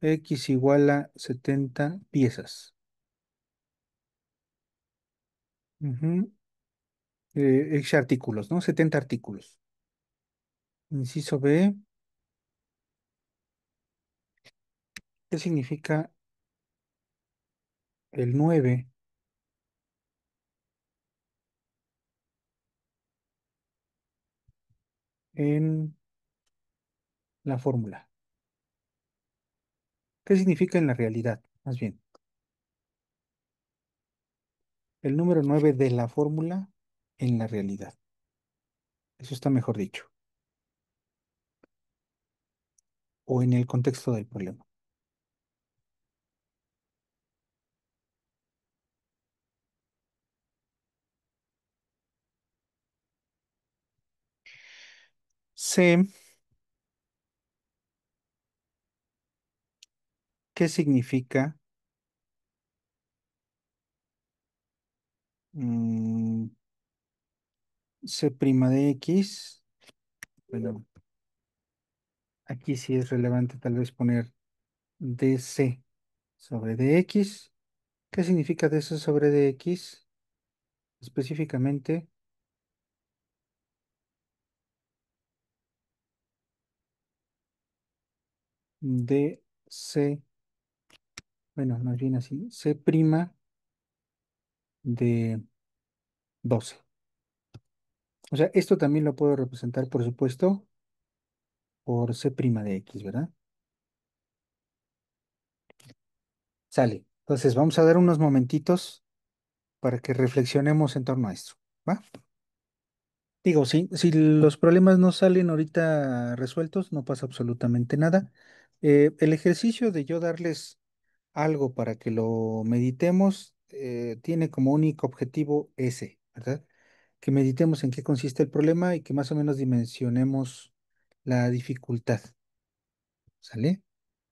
X igual a 70 piezas? Ujú. X artículos, ¿no? 70 artículos. Inciso B, ¿qué significa el 9 en la fórmula? ¿Qué significa en la realidad? Más bien, el número 9 de la fórmula en la realidad. Eso está mejor dicho. O en el contexto del problema. C, ¿qué significa mm, C' de X? Bueno, aquí sí es relevante tal vez poner DC sobre DX. ¿Qué significa DC sobre DX? Específicamente, DC, bueno, más bien así, C' de 12. O sea, esto también lo puedo representar, por supuesto, por C' de X, ¿verdad? Sale. Entonces, vamos a dar unos momentitos para que reflexionemos en torno a esto. ¿Va? Digo, si los problemas no salen ahorita resueltos, no pasa absolutamente nada. El ejercicio de yo darles algo para que lo meditemos tiene como único objetivo ese, ¿verdad? Que meditemos en qué consiste el problema y que más o menos dimensionemos la dificultad, ¿sale?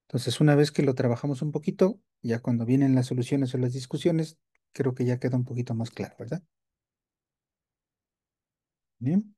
Entonces, una vez que lo trabajamos un poquito, ya cuando vienen las soluciones o las discusiones, creo que ya queda un poquito más claro, ¿verdad? Bien.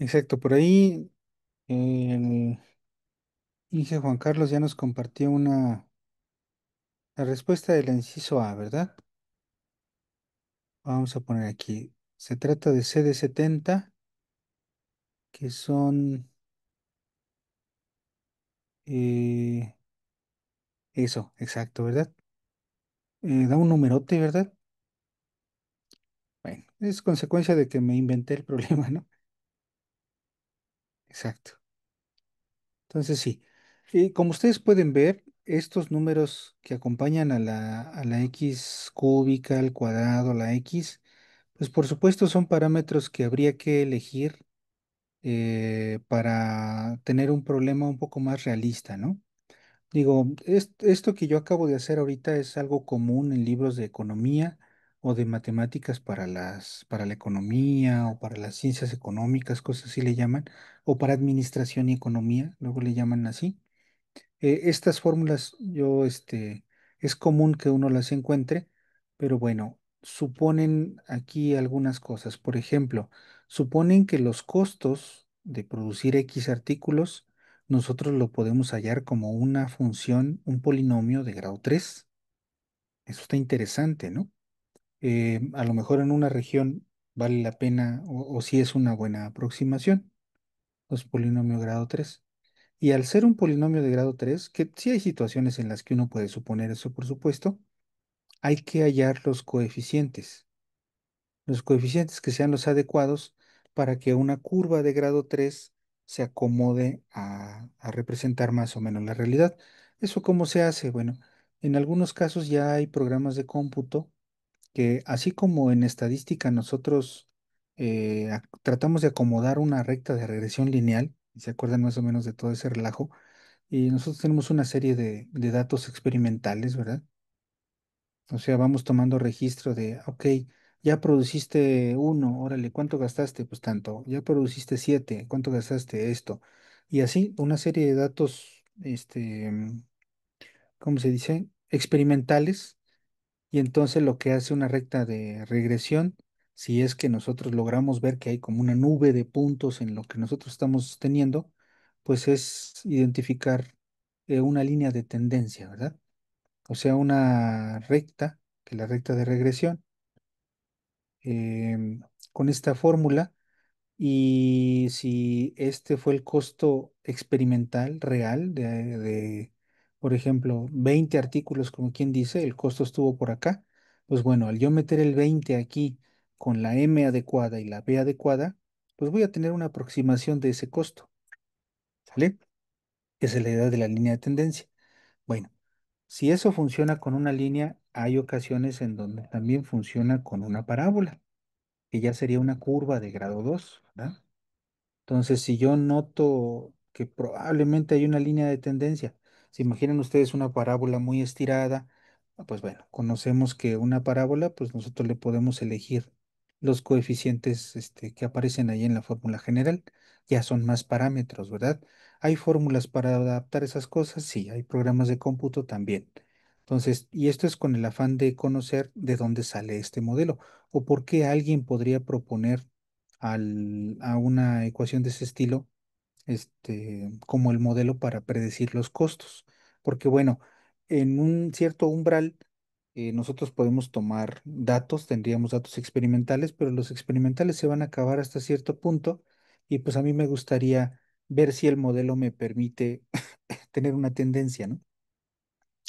Exacto, por ahí el Inge Juan Carlos ya nos compartió la respuesta del inciso A, ¿verdad? Vamos a poner aquí. Se trata de CD70, que son eh, eso, exacto, ¿verdad? Da un numerote, ¿verdad? Bueno, es consecuencia de que me inventé el problema, ¿no? Exacto. Entonces sí. Y como ustedes pueden ver, estos números que acompañan a la X cúbica, al cuadrado, la X, pues por supuesto son parámetros que habría que elegir para tener un problema un poco más realista, ¿no? Digo, esto que yo acabo de hacer ahorita es algo común en libros de economía o de matemáticas para la economía o para las ciencias económicas, cosas así le llaman, o para administración y economía, luego le llaman así. Estas fórmulas es común que uno las encuentre, pero bueno, suponen aquí algunas cosas. Por ejemplo, suponen que los costos de producir X artículos, nosotros lo podemos hallar como una función, un polinomio de grado 3. Eso está interesante, ¿no? A lo mejor en una región vale la pena o si es una buena aproximación, los polinomios grado 3. Y al ser un polinomio de grado 3, que sí hay situaciones en las que uno puede suponer eso, por supuesto, hay que hallar los coeficientes que sean los adecuados para que una curva de grado 3 se acomode a representar más o menos la realidad. ¿Eso cómo se hace? Bueno, en algunos casos ya hay programas de cómputo que, así como en estadística nosotros tratamos de acomodar una recta de regresión lineal, y se acuerdan más o menos de todo ese relajo, y nosotros tenemos una serie de datos experimentales, ¿verdad? O sea, vamos tomando registro de, ok, ya produciste uno, órale, ¿cuánto gastaste? Pues tanto. Ya produciste siete, ¿cuánto gastaste? Esto. Y así, una serie de datos, ¿cómo se dice? Experimentales. Y entonces lo que hace una recta de regresión, si es que nosotros logramos ver que hay como una nube de puntos en lo que nosotros estamos teniendo, pues es identificar una línea de tendencia, ¿verdad? O sea, una recta, que es la recta de regresión, em, con esta fórmula, y si este fue el costo experimental real por ejemplo, 20 artículos, como quien dice, el costo estuvo por acá, pues bueno, al yo meter el 20 aquí con la M adecuada y la B adecuada, pues voy a tener una aproximación de ese costo, ¿sale? Esa es la idea de la línea de tendencia. Bueno, si eso funciona con una línea, hay ocasiones en donde también funciona con una parábola, que ya sería una curva de grado 2, ¿verdad? Entonces, si yo noto que probablemente hay una línea de tendencia, se imaginan ustedes una parábola muy estirada, pues bueno, conocemos que una parábola, pues nosotros le podemos elegir los coeficientes que aparecen ahí en la fórmula general. Ya son más parámetros, ¿verdad? ¿Hay fórmulas para adaptar esas cosas? Sí, hay programas de cómputo también. Entonces, y esto es con el afán de conocer de dónde sale este modelo o por qué alguien podría proponer a una ecuación de ese estilo, como el modelo para predecir los costos. Porque bueno, en un cierto umbral, nosotros podemos tomar datos, tendríamos datos experimentales, pero los experimentales se van a acabar hasta cierto punto y pues a mí me gustaría ver si el modelo me permite tener una tendencia, ¿no?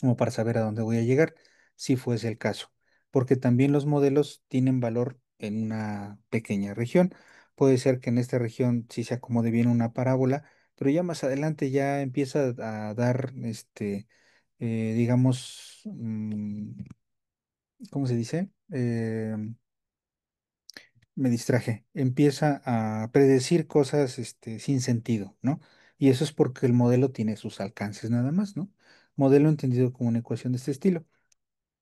Como para saber a dónde voy a llegar, si fuese el caso. Porque también los modelos tienen valor en una pequeña región. Puede ser que en esta región sí se acomode bien una parábola, pero ya más adelante ya empieza a dar, digamos, ¿cómo se dice? Me distraje. Empieza a predecir cosas, sin sentido, ¿no? Y eso es porque el modelo tiene sus alcances nada más, ¿no? Modelo entendido como una ecuación de este estilo.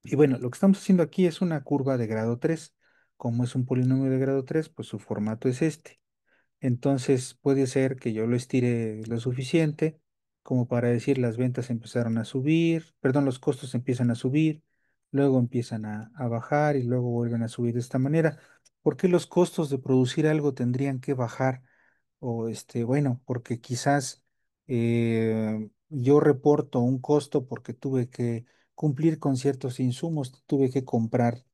Y bueno, lo que estamos haciendo aquí es una curva de grado 3. Como es un polinomio de grado 3, pues su formato es este. Entonces puede ser que yo lo estire lo suficiente como para decir las ventas empezaron a subir, perdón, los costos empiezan a subir, luego empiezan a bajar y luego vuelven a subir de esta manera. ¿Por qué los costos de producir algo tendrían que bajar o bueno, porque quizás yo reporto un costo porque tuve que cumplir con ciertos insumos, tuve que comprar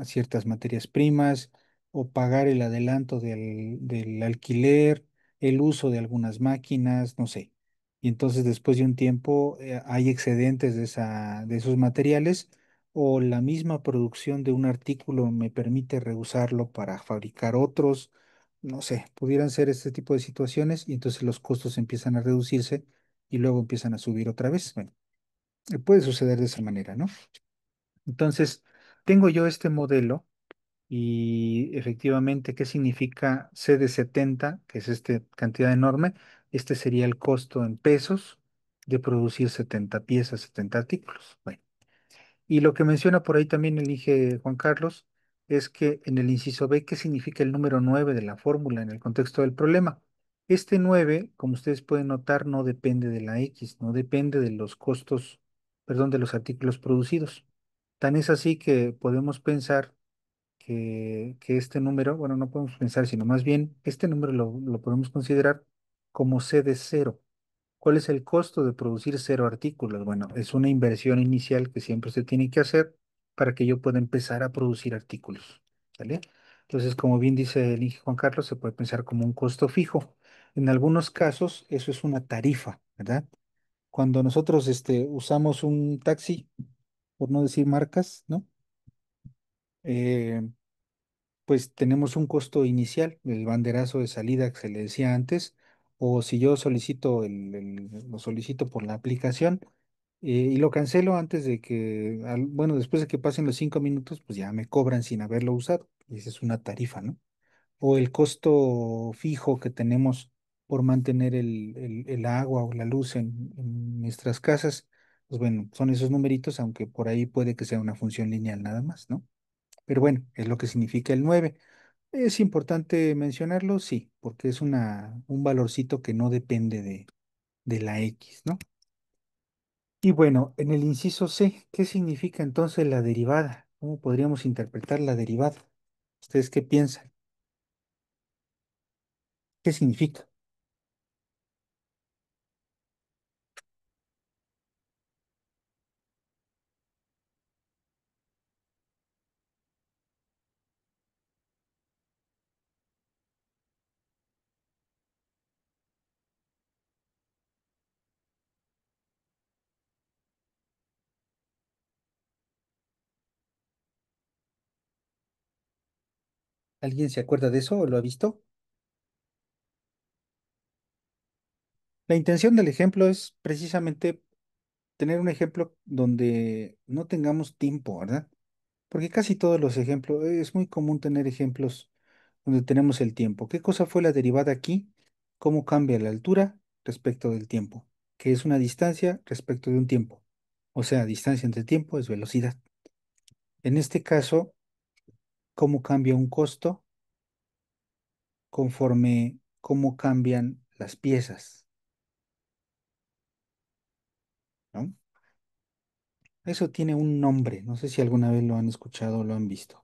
ciertas materias primas o pagar el adelanto del alquiler, el uso de algunas máquinas, no sé. Y entonces después de un tiempo hay excedentes de esos materiales o la misma producción de un artículo me permite reusarlo para fabricar otros, no sé, pudieran ser este tipo de situaciones y entonces los costos empiezan a reducirse y luego empiezan a subir otra vez. Bueno, puede suceder de esa manera, ¿no? Entonces, tengo yo este modelo y efectivamente, ¿qué significa C de 70, que es esta cantidad enorme? Este sería el costo en pesos de producir 70 piezas, 70 artículos. Bueno. Y lo que menciona por ahí también elige Juan Carlos es que en el inciso B, ¿qué significa el número 9 de la fórmula en el contexto del problema? Este 9, como ustedes pueden notar, no depende de la X, no depende de los costos, perdón, de los artículos producidos. Tan es así que podemos pensar que este número, bueno, no podemos pensar, sino más bien este número lo podemos considerar como C de cero. ¿Cuál es el costo de producir cero artículos? Bueno, es una inversión inicial que siempre se tiene que hacer para que yo pueda empezar a producir artículos. ¿Sale? Entonces, como bien dice el Inge Juan Carlos, se puede pensar como un costo fijo. En algunos casos, eso es una tarifa, ¿verdad? Cuando nosotros usamos un taxi, por no decir marcas, ¿no? Eh, pues tenemos un costo inicial, el banderazo de salida que se le decía antes, o si yo solicito lo solicito por la aplicación y lo cancelo antes de que, bueno, después de que pasen los 5 minutos, pues ya me cobran sin haberlo usado. Y esa es una tarifa, ¿no? O el costo fijo que tenemos por mantener el agua o la luz en nuestras casas, pues bueno, son esos numeritos, aunque por ahí puede que sea una función lineal nada más, ¿no? Pero bueno, es lo que significa el 9. ¿Es importante mencionarlo? Sí, porque es un valorcito que no depende de la X, ¿no? Y bueno, en el inciso C, ¿qué significa entonces la derivada? ¿Cómo podríamos interpretar la derivada? ¿Ustedes qué piensan? ¿Qué significa? ¿Alguien se acuerda de eso o lo ha visto? La intención del ejemplo es precisamente tener un ejemplo donde no tengamos tiempo, ¿verdad? Porque casi todos los ejemplos, es muy común tener ejemplos donde tenemos el tiempo. ¿Qué cosa fue la derivada aquí? ¿Cómo cambia la altura respecto del tiempo? ¿Qué es una distancia respecto de un tiempo? O sea, distancia entre tiempo es velocidad. En este caso, ¿cómo cambia un costo conforme cómo cambian las piezas? ¿No? Eso tiene un nombre. No sé si alguna vez lo han escuchado o lo han visto.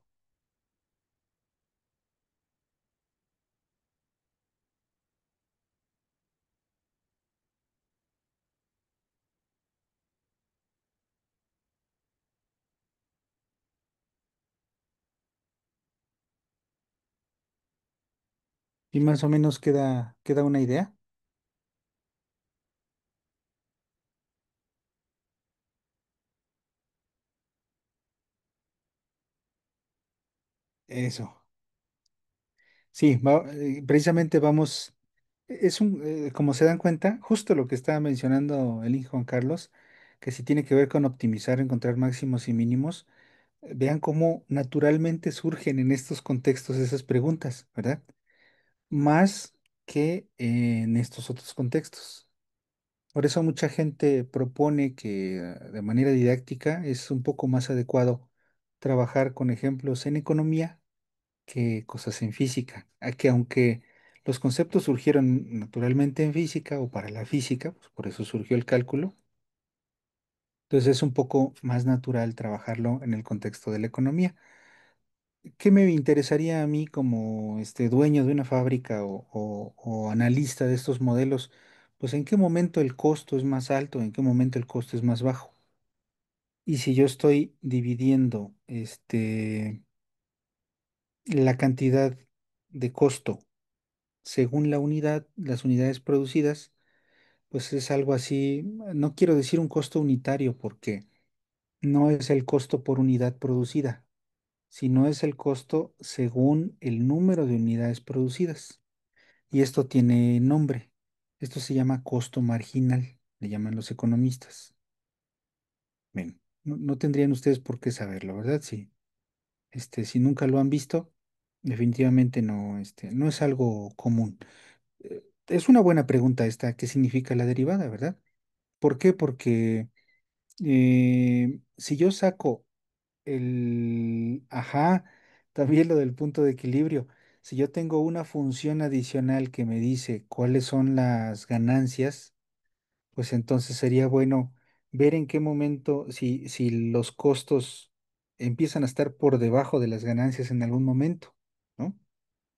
Y más o menos queda una idea. Eso. Sí, precisamente vamos, como se dan cuenta, justo lo que estaba mencionando el hijo Juan Carlos, que si tiene que ver con optimizar, encontrar máximos y mínimos, vean cómo naturalmente surgen en estos contextos esas preguntas, ¿verdad? Más que en estos otros contextos. Por eso mucha gente propone que de manera didáctica es un poco más adecuado trabajar con ejemplos en economía que cosas en física. A que aunque los conceptos surgieron naturalmente en física o para la física, pues por eso surgió el cálculo, entonces es un poco más natural trabajarlo en el contexto de la economía. ¿qué me interesaría a mí como dueño de una fábrica o analista de estos modelos? Pues en qué momento el costo es más alto, en qué momento el costo es más bajo. Y si yo estoy dividiendo la cantidad de costo según la unidad, las unidades producidas, pues es algo así, no quiero decir un costo unitario porque no es el costo por unidad producida, sino es el costo según el número de unidades producidas. Y esto tiene nombre. Esto se llama costo marginal, le llaman los economistas. Ven, no tendrían ustedes por qué saberlo, ¿verdad? Si nunca lo han visto, definitivamente no, no es algo común. Es una buena pregunta esta, ¿qué significa la derivada, verdad? ¿Por qué? Porque si yo saco ajá, también lo del punto de equilibrio, si yo tengo una función adicional que me dice cuáles son las ganancias, pues entonces sería bueno ver en qué momento, si los costos empiezan a estar por debajo de las ganancias en algún momento, ¿no?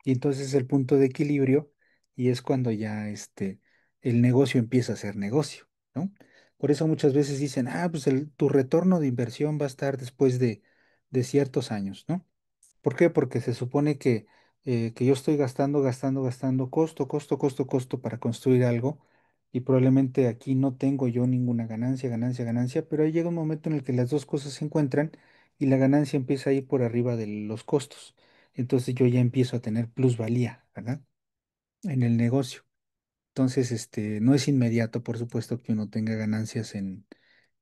Y entonces es el punto de equilibrio y es cuando ya el negocio empieza a ser negocio, ¿no? Por eso muchas veces dicen, pues tu retorno de inversión va a estar después de ciertos años, ¿no? ¿Por qué? Porque se supone que yo estoy gastando costo para construir algo y probablemente aquí no tengo yo ninguna ganancia, pero ahí llega un momento en el que las dos cosas se encuentran y la ganancia empieza a ir por arriba de los costos. Entonces yo ya empiezo a tener plusvalía, ¿verdad? En el negocio. Entonces, no es inmediato, por supuesto, que uno tenga ganancias en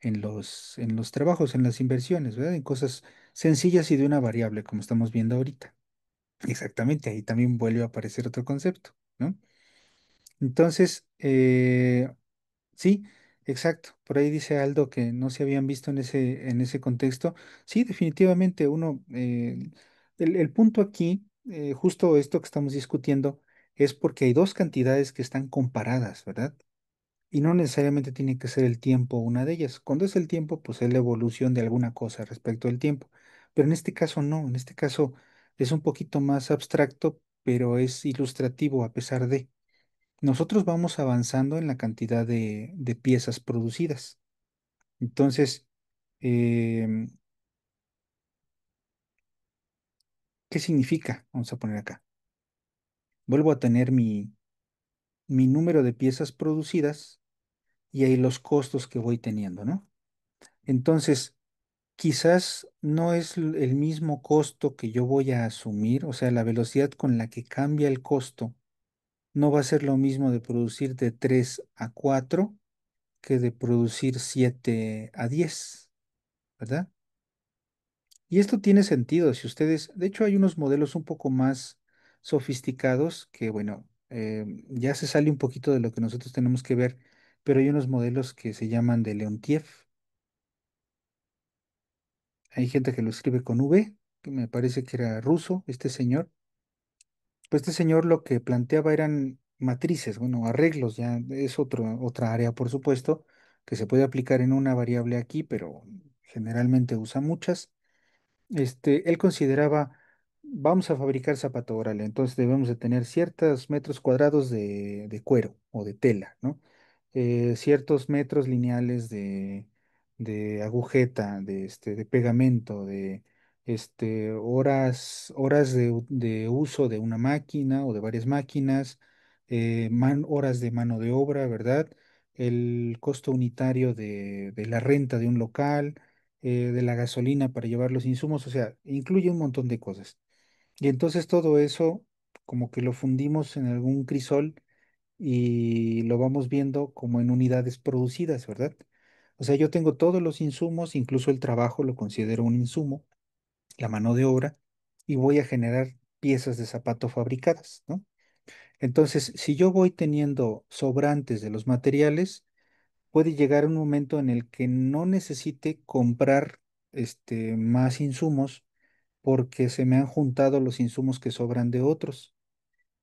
los trabajos, en las inversiones, ¿verdad? En cosas sencillas y de una variable, como estamos viendo ahorita. Exactamente, ahí también vuelve a aparecer otro concepto, ¿no? Entonces, sí, exacto. Por ahí dice Aldo que no se habían visto en ese contexto. Sí, definitivamente el punto aquí, justo esto que estamos discutiendo, es porque hay dos cantidades que están comparadas, ¿verdad? Y no necesariamente tiene que ser el tiempo una de ellas. Cuando es el tiempo, pues es la evolución de alguna cosa respecto al tiempo. Pero en este caso no, en este caso es un poquito más abstracto, pero es ilustrativo a pesar de. Nosotros vamos avanzando en la cantidad de piezas producidas. Entonces, em, ¿qué significa? Vamos a poner acá. Vuelvo a tener mi número de piezas producidas y ahí los costos que voy teniendo, ¿no? Entonces, quizás no es el mismo costo que yo voy a asumir, o sea, la velocidad con la que cambia el costo no va a ser lo mismo de producir de 3 a 4 que de producir 7 a 10, ¿verdad? Y esto tiene sentido si ustedes, de hecho hay unos modelos un poco más sofisticados que, bueno, ya se sale un poquito de lo que nosotros tenemos que ver, pero hay unos modelos que se llaman de Leontief. Hay gente que lo escribe con V, que me parece que era ruso, este señor. Pues este señor lo que planteaba eran matrices, bueno, arreglos, ya es otra área, por supuesto, que se puede aplicar en una variable aquí, pero generalmente usa muchas. Él consideraba, vamos a fabricar zapato oral, entonces debemos de tener ciertos metros cuadrados de cuero o de tela, ¿no? Ciertos metros lineales de agujeta, de pegamento, de horas de uso de una máquina o de varias máquinas, horas de mano de obra, ¿verdad? El costo unitario de la renta de un local, de la gasolina para llevar los insumos, o sea, incluye un montón de cosas. Y entonces todo eso como que lo fundimos en algún crisol y lo vamos viendo como en unidades producidas, ¿verdad? O sea, yo tengo todos los insumos, incluso el trabajo lo considero un insumo, la mano de obra, y voy a generar piezas de zapato fabricadas, ¿no? Entonces, si yo voy teniendo sobrantes de los materiales, puede llegar un momento en el que no necesite comprar más insumos porque se me han juntado los insumos que sobran de otros.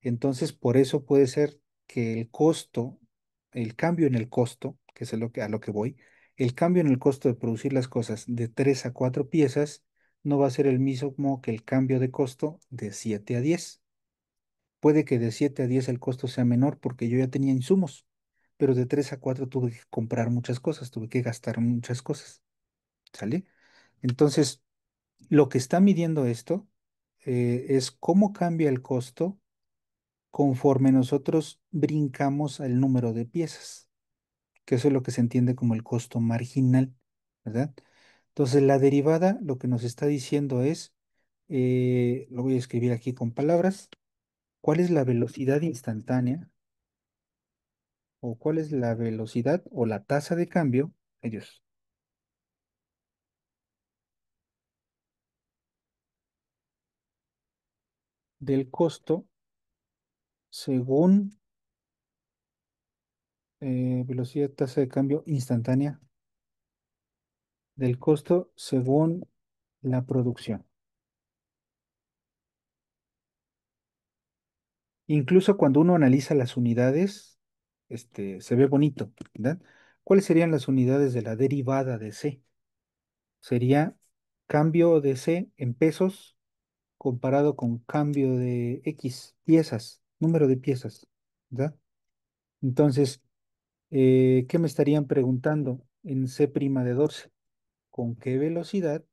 Entonces, por eso puede ser que el costo, el cambio en el costo, que es a lo que voy, el cambio en el costo de producir las cosas de 3 a 4 piezas no va a ser el mismo que el cambio de costo de 7 a 10. Puede que de 7 a 10 el costo sea menor porque yo ya tenía insumos, pero de 3 a 4 tuve que comprar muchas cosas, tuve que gastar muchas cosas, ¿sale? Entonces, lo que está midiendo esto es cómo cambia el costo conforme nosotros brincamos al número de piezas, que eso es lo que se entiende como el costo marginal, ¿verdad? Entonces, la derivada lo que nos está diciendo es, lo voy a escribir aquí con palabras, ¿cuál es la velocidad instantánea o cuál es la velocidad o la tasa de cambio, ellos, del costo según velocidad, tasa de cambio instantánea del costo según la producción? Incluso cuando uno analiza las unidades, se ve bonito, ¿verdad? ¿Cuáles serían las unidades de la derivada de C? Sería cambio de C en pesos comparado con cambio de X, piezas, número de piezas, ¿verdad? Entonces, ¿qué me estarían preguntando en C' de 12? ¿Con qué velocidad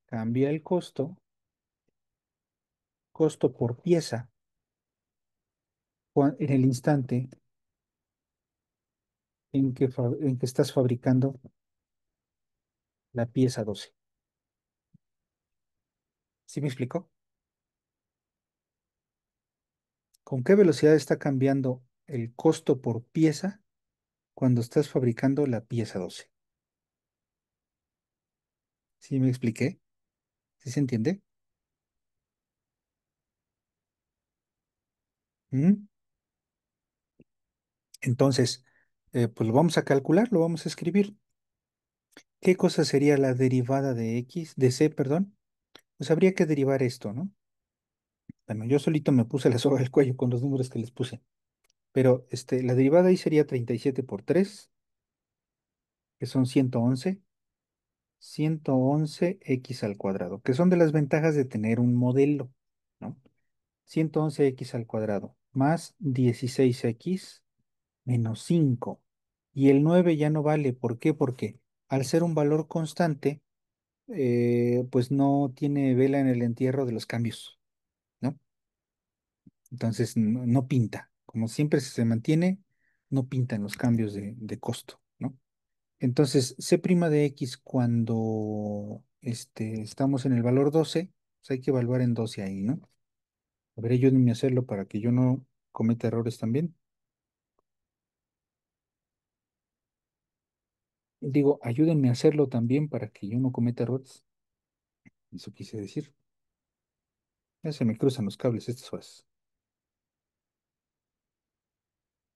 cambia el costo por pieza, en el instante en que estás fabricando la pieza 12? ¿Sí me explico? ¿Con qué velocidad está cambiando el costo por pieza cuando estás fabricando la pieza 12? ¿Sí me expliqué? ¿Sí se entiende? ¿Mm? Entonces, pues lo vamos a calcular, lo vamos a escribir. ¿Qué cosa sería la derivada de X, de C, perdón? Pues habría que derivar esto, ¿no? Bueno, yo solito me puse la soga al cuello con los números que les puse. Pero la derivada ahí sería 37 por 3, que son 111x al cuadrado, que son de las ventajas de tener un modelo, ¿no? 111x al cuadrado más 16x menos 5. Y el 9 ya no vale. ¿Por qué? Porque al ser un valor constante, pues no tiene vela en el entierro de los cambios, ¿no? Entonces no pinta. Como siempre se mantiene, no pintan los cambios de costo, ¿no? Entonces, C' de X cuando estamos en el valor 12, pues hay que evaluar en 12 ahí, ¿no? A ver, ayúdenme a hacerlo para que yo no cometa errores también. Digo, ayúdenme a hacerlo también para que yo no cometa errores. Eso quise decir. Ya se me cruzan los cables estas horas.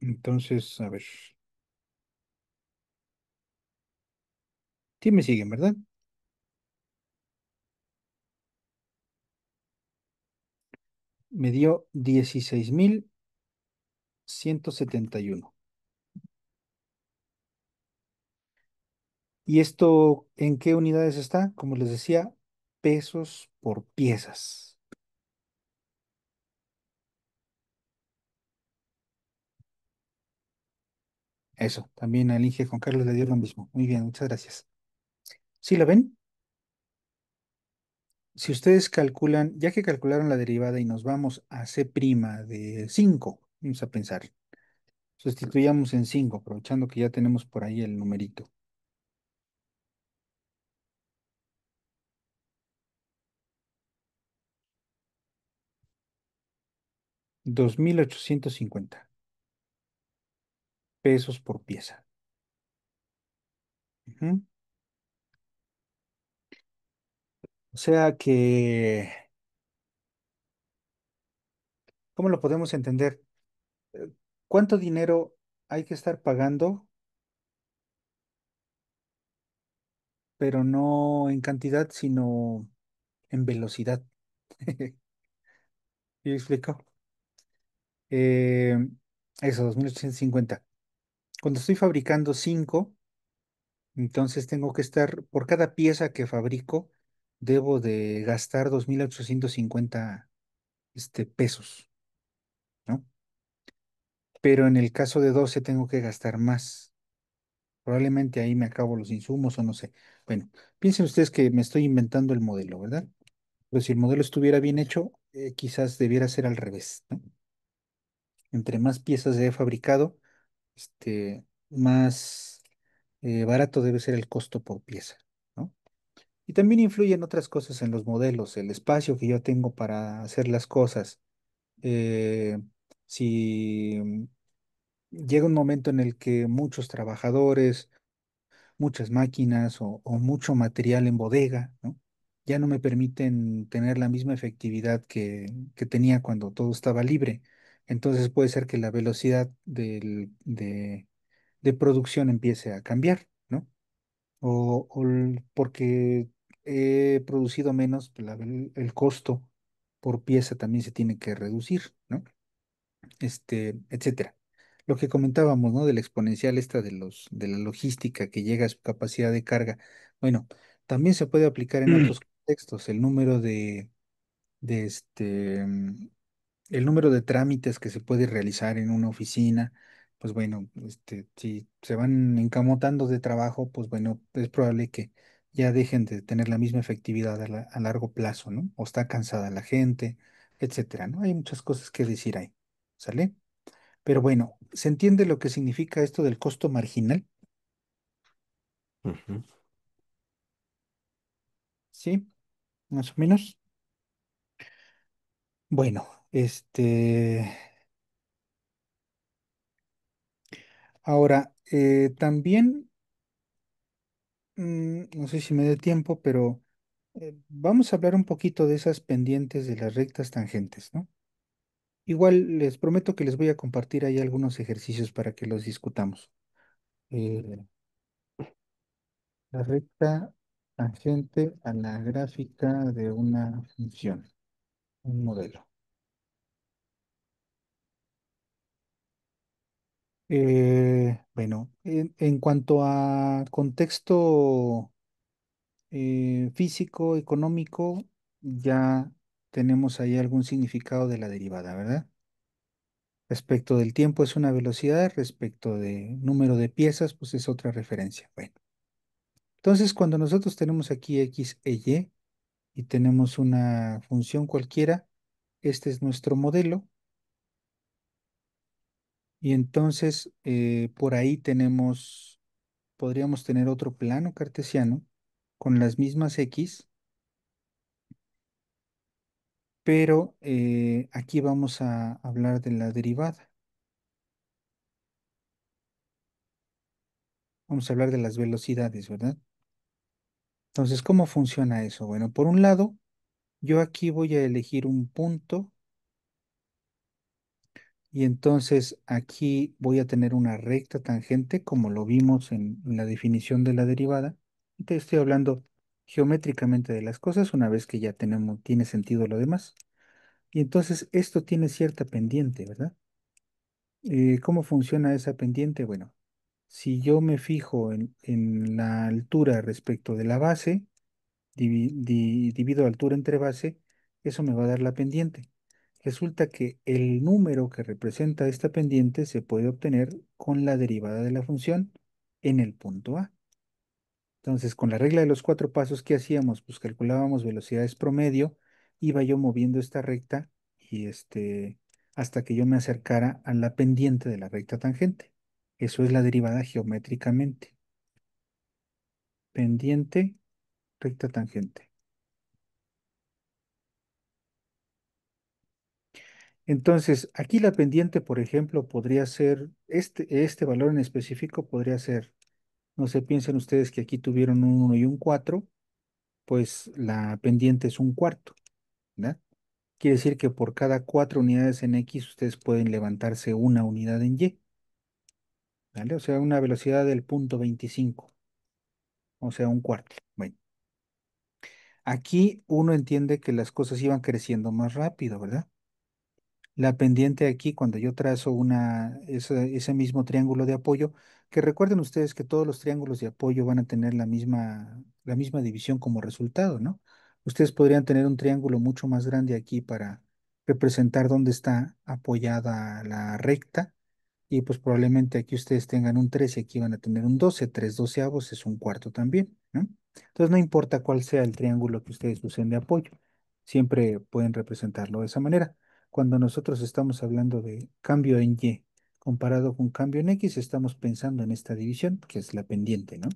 Entonces, a ver. Sí me siguen, ¿verdad? Me dio 16.171. ¿Y esto en qué unidades está? Como les decía, pesos por piezas. Eso, también al Inge Juan Carlos le dio lo mismo. Muy bien, muchas gracias. ¿Sí la ven? Si ustedes calculan, ya que calcularon la derivada y nos vamos a C' de 5, vamos a pensar, sustituyamos en 5, aprovechando que ya tenemos por ahí el numerito. 2.850 pesos por pieza. Ujú. O sea que, ¿cómo lo podemos entender? Eh, ¿Cuánto dinero hay que estar pagando, pero no en cantidad, sino en velocidad? ¿Sí me explico? Eh, Eso, 2.850. Cuando estoy fabricando 5, Entonces tengo que estar, por cada pieza que fabrico, debo de gastar 2.850 pesos, ¿no? Pero en el caso de 12 tengo que gastar más. Probablemente ahí me acabo los insumos o no sé. Bueno, piensen ustedes que me estoy inventando el modelo, ¿verdad? Pero si el modelo estuviera bien hecho, quizás debiera ser al revés, ¿no? Entre más piezas he fabricado, más barato debe ser el costo por pieza, ¿no? Y también influyen otras cosas en los modelos, el espacio que yo tengo para hacer las cosas. Eh, si llega un momento en el que muchos trabajadores, muchas máquinas o mucho material en bodega, ¿no? Ya no me permiten tener la misma efectividad que tenía cuando todo estaba libre. Entonces puede ser que la velocidad de producción empiece a cambiar, ¿no? Porque he producido menos, pues, el costo por pieza también se tiene que reducir, ¿no? Etcétera. Lo que comentábamos, ¿no? De la exponencial esta de la logística que llega a su capacidad de carga. Bueno, también se puede aplicar en otros contextos. De este, mm, el número de trámites que se puede realizar en una oficina, pues bueno, si se van encamotando de trabajo, pues bueno, es probable que ya dejen de tener la misma efectividad a largo plazo, ¿no? O está cansada la gente, etcétera, ¿no? Hay muchas cosas que decir ahí, ¿sale? Pero bueno, ¿se entiende lo que significa esto del costo marginal?
Ujú.
Sí, más o menos. Bueno, ahora, también, no sé si me dé tiempo, pero vamos a hablar un poquito de esas pendientes de las rectas tangentes, ¿no? Igual les prometo que les voy a compartir ahí algunos ejercicios para que los discutamos. Eh, la recta tangente a la gráfica de una función, un modelo. Bueno, en cuanto a contexto físico, económico, ya tenemos ahí algún significado de la derivada, ¿verdad? Respecto del tiempo es una velocidad, respecto de número de piezas, pues es otra referencia. Bueno, entonces cuando nosotros tenemos aquí x e y tenemos una función cualquiera, este es nuestro modelo y entonces por ahí podríamos tener otro plano cartesiano con las mismas x, pero aquí vamos a hablar de la derivada. Vamos a hablar de las velocidades, ¿verdad? Entonces, ¿cómo funciona eso? Bueno, por un lado, yo aquí voy a elegir un punto y entonces aquí voy a tener una recta tangente, como lo vimos en la definición de la derivada. Y te estoy hablando geométricamente de las cosas una vez que ya tiene sentido lo demás. Y entonces esto tiene cierta pendiente, ¿verdad? ¿Cómo funciona esa pendiente? Bueno, si yo me fijo en la altura respecto de la base, divido altura entre base, eso me va a dar la pendiente. Resulta que el número que representa esta pendiente se puede obtener con la derivada de la función en el punto A. Entonces, con la regla de los cuatro pasos que hacíamos, pues calculábamos velocidades promedio, iba yo moviendo esta recta y hasta que yo me acercara a la pendiente de la recta tangente. Eso es la derivada geométricamente. Pendiente, recta tangente. Entonces, aquí la pendiente, por ejemplo, podría ser, este valor en específico podría ser, no sé, piensen ustedes que aquí tuvieron un 1 y un 4, pues la pendiente es un cuarto, ¿verdad? Quiere decir que por cada 4 unidades en X, ustedes pueden levantarse una unidad en Y, ¿vale? O sea, una velocidad del punto 25, o sea, un cuarto. Bueno, aquí uno entiende que las cosas iban creciendo más rápido, ¿verdad? La pendiente aquí, cuando yo trazo ese mismo triángulo de apoyo, que recuerden ustedes que todos los triángulos de apoyo van a tener la misma división como resultado, ¿no? Ustedes podrían tener un triángulo mucho más grande aquí para representar dónde está apoyada la recta, y pues probablemente aquí ustedes tengan un 3 y aquí van a tener un 12. 3 doceavos es un cuarto también, ¿no? Entonces no importa cuál sea el triángulo que ustedes usen de apoyo, siempre pueden representarlo de esa manera. Cuando nosotros estamos hablando de cambio en Y comparado con cambio en X, estamos pensando en esta división, que es la pendiente, ¿no?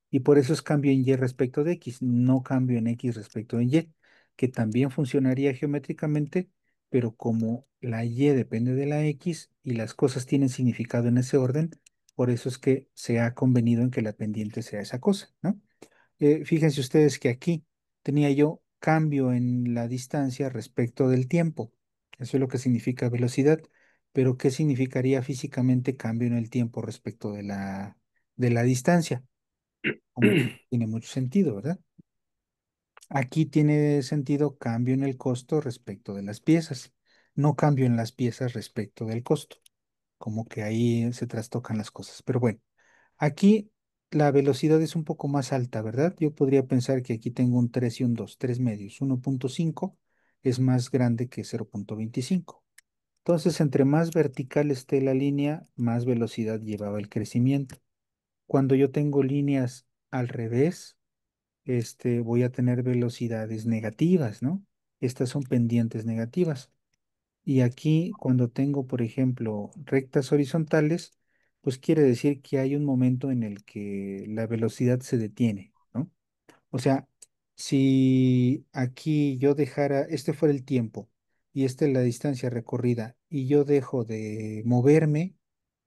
Y por eso es cambio en Y respecto de X, no cambio en X respecto de Y, que también funcionaría geométricamente, pero como la Y depende de la X y las cosas tienen significado en ese orden, por eso es que se ha convenido en que la pendiente sea esa cosa, ¿no? Fíjense ustedes que aquí tenía yo cambio en la distancia respecto del tiempo. Eso es lo que significa velocidad. Pero ¿qué significaría físicamente cambio en el tiempo respecto de la distancia? Como que tiene mucho sentido, ¿verdad? Aquí tiene sentido cambio en el costo respecto de las piezas, no cambio en las piezas respecto del costo. Como que ahí se trastocan las cosas. Pero bueno, aquí la velocidad es un poco más alta, ¿verdad? Yo podría pensar que aquí tengo un 3 y un 2, 3 medios. 1.5 es más grande que 0.25. Entonces, entre más vertical esté la línea, más velocidad llevaba el crecimiento. Cuando yo tengo líneas al revés, voy a tener velocidades negativas, ¿no? Estas son pendientes negativas. Y aquí, cuando tengo, por ejemplo, rectas horizontales, pues quiere decir que hay un momento en el que la velocidad se detiene, ¿no? O sea, si aquí yo dejara, este fuera el tiempo y esta es la distancia recorrida y yo dejo de moverme,